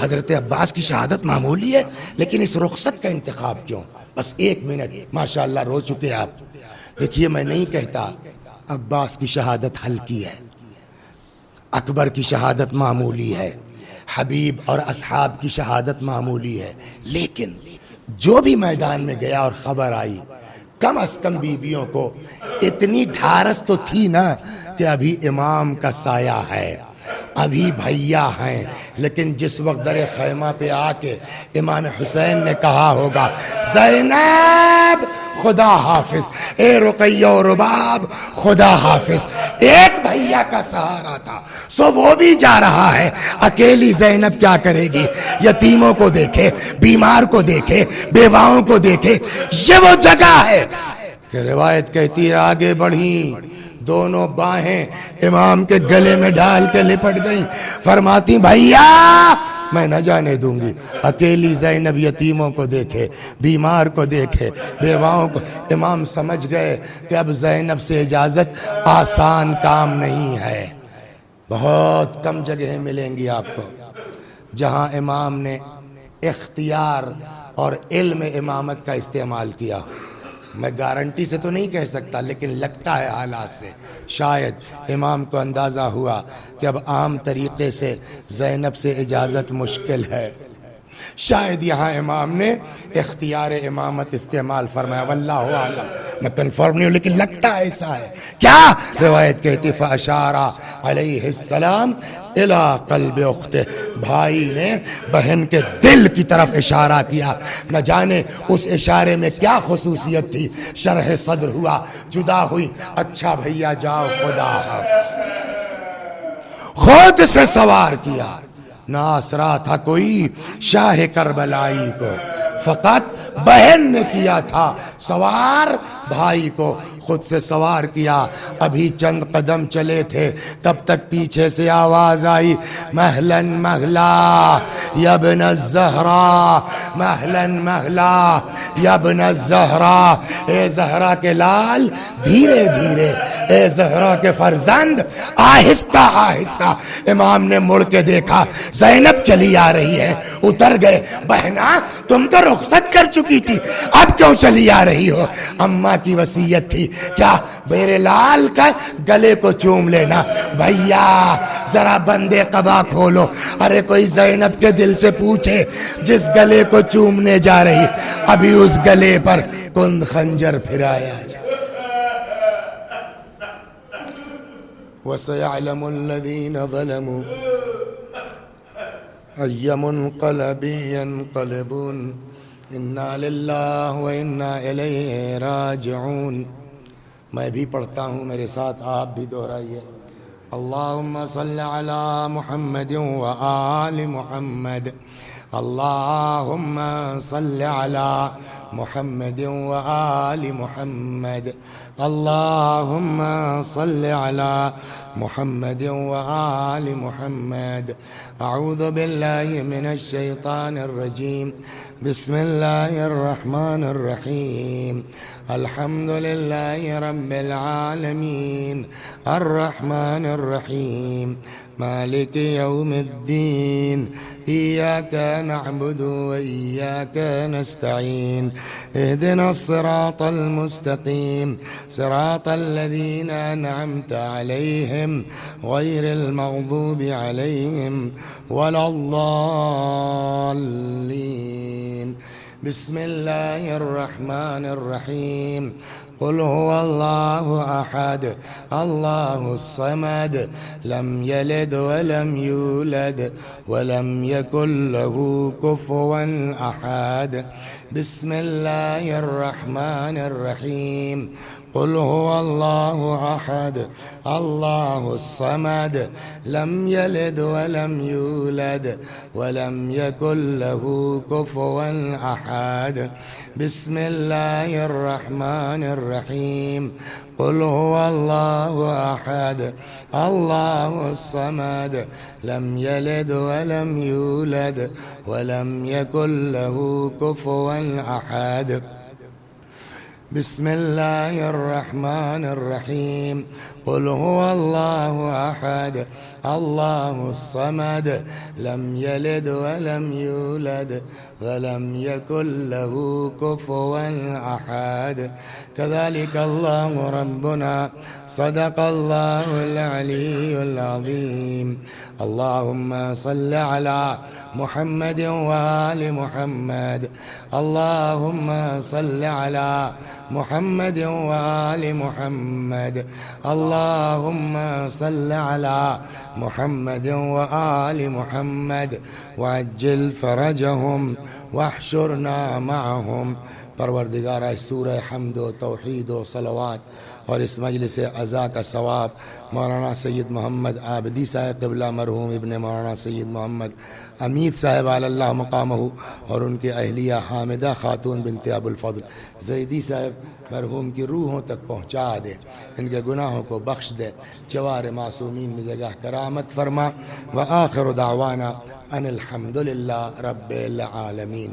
حضرت عباس کی شہادت معمولی ہے، لیکن اس رخصت کا انتخاب کیوں؟ بس 1 منٹ، ماشاءاللہ رو چکے آپ۔ دیکھیے میں نہیں کہتا عباس کی شہادت ہلکی ہے، اکبر کی شہادت معمولی ہے، حبیب اور اصحاب کی شہادت معمولی ہے، لیکن جو بھی میدان میں گیا اور خبر آئی، کم از کم بیویوں کو اتنی ڈھارس تو تھی نا کہ ابھی امام کا سایہ ہے، ابھی بھیا ہیں، لیکن جس وقت در خیمہ پہ آ کے امام حسین نے کہا ہوگا زینب خدا حافظ، اے رقیہ و رباب خدا حافظ، ایک بھیا کا سہارا تھا، سو وہ بھی جا رہا ہے، اکیلی زینب کیا کرے گی؟ یتیموں کو دیکھے، بیمار کو دیکھے، بیواؤں کو دیکھے، یہ وہ جگہ ہے کہ روایت کہتی ہے آگے بڑھیں، دونوں باہیں امام کے گلے میں ڈال کے لپٹ گئی، فرماتی بھیا میں نہ جانے دوں گی۔ اکیلی زینب یتیموں کو دیکھے، بیمار کو دیکھے، بیواؤں کو۔ امام سمجھ گئے کہ اب زینب سے اجازت آسان کام نہیں ہے۔ بہت کم جگہیں ملیں گی آپ کو جہاں امام نے اختیار اور علم امامت کا استعمال کیا۔ میں گارنٹی سے تو نہیں کہہ سکتا، لیکن لگتا ہے حالات سے شاید امام کو اندازہ ہوا کہ اب عام طریقے سے زینب سے اجازت مشکل ہے، شاید یہاں امام نے اختیار امامت استعمال فرمایا، واللہ اعلم، میں کنفرم نہیں ہوں لیکن لگتا ایسا ہے۔ کیا روایت کہتی فاشارہ علیہ السلام الی قلب اختہ، بھائی نے بہن کے دل کی طرف اشارہ کیا، نہ جانے اس اشارے میں کیا خصوصیت تھی، شرح صدر ہوا، جدا ہوئی، اچھا بھیا جاؤ خدا حافظ، خود سے سوار کیا۔ نہ آسرا تھا کوئی شاہ کربلائی کو، فقط بہن نے کیا تھا سوار، بھائی کو خود سے سوار کیا۔ ابھی چند قدم چلے تھے تب تک پیچھے سے آواز آئی مہلن مہلا یا ابن الزہرا، مہلن مہلا یا ابن الزہرا، اے زہرا کے لال دھیرے دھیرے، اے زہرا کے فرزند آہستہ آہستہ۔ امام نے مڑ کے دیکھا زینب چلی آ رہی ہے، اتر گئے، بہنا تم تو رخصت کر چکی تھی، اب کیوں چلی آ رہی ہو؟ اماں کی وصیت تھی، کیا میرے لال کا گلے کو چوم لینا، بھیا ذرا بندے قبا کھولو۔ ارے کوئی زینب کے دل سے پوچھے جس گلے کو چومنے جا رہی، ابھی اس گلے پر کند خنجر پھرایا جا۔ وَسَيَعْلَمُ الَّذِينَ ظَلَمُوا أَيَّ مُنقَلَبٍ يَنقَلِبُونَ اِنَّا لِلَّهِ وَإِنَّا إِلَيْهِ راجعون۔ میں بھی پڑھتا ہوں، میرے ساتھ آپ بھی دہرائیے۔ اللہم صلی علی محمد وآل محمد، اللہم صلی علی محمد وآل محمد، اللہم صلی علی محمد وآل محمد۔ اعوذ باللہ من الشیطان الرجیم، بسم اللہ الرحمن الرحیم۔ الحمد للہ رب العالمین، الرحمن الرحیم، مالک یوم الدین، ایاک نعبد وإیاک نستعین، اہدنا الصراط المستقیم، صراط الذین انعمت علیہم غیر المغضوب علیہم ولا الضالین۔ بسم اللہ الرحمن الرحیم۔ قل هو اللہ احد اللہ الصمد لم یلد ولم یولد ولم یکن له کفوا احد۔ بسم اللہ الرحمن الرحیم۔ قل هو اللہ احد اللہ الصمد لم یلد ولم یولد ولم یکن له کفوا احد۔ بسم اللہ الرحمن الرحیم۔ قل هو اللہ احد اللہ الصمد لم یلد ولم یولد ولم یکن له کفوا احد۔ بسم الله الرحمن الرحيم قل هو الله أحد الله الصمد لم يلد ولم يولد ولم يكن له كفوا أحد كذلك الله ربنا صدق الله العلي العظيم اللهم صل على محمد وآل محمد اللهم صل على محمد وآل محمد اللهم صل على محمد وآل محمد وعجل فرجهم واحشرنا معهم پروردگار سورہ حمد و توحید و صلوات اور اس مجلس عزا کا ثواب مولانا سید محمد عابدی صاحب قبلہ مرحوم ابن مولانا سید محمد امید صاحب علی اللہ مقامہ اور ان کے اہلیہ حامدہ خاتون بنت ابو الفضل زیدی صاحب مرحوم کی روحوں تک پہنچا دے، ان کے گناہوں کو بخش دے، جوار معصومین میں جگہ کرامت فرما۔ وآخر دعوانا ان الحمد للہ رب العالمین۔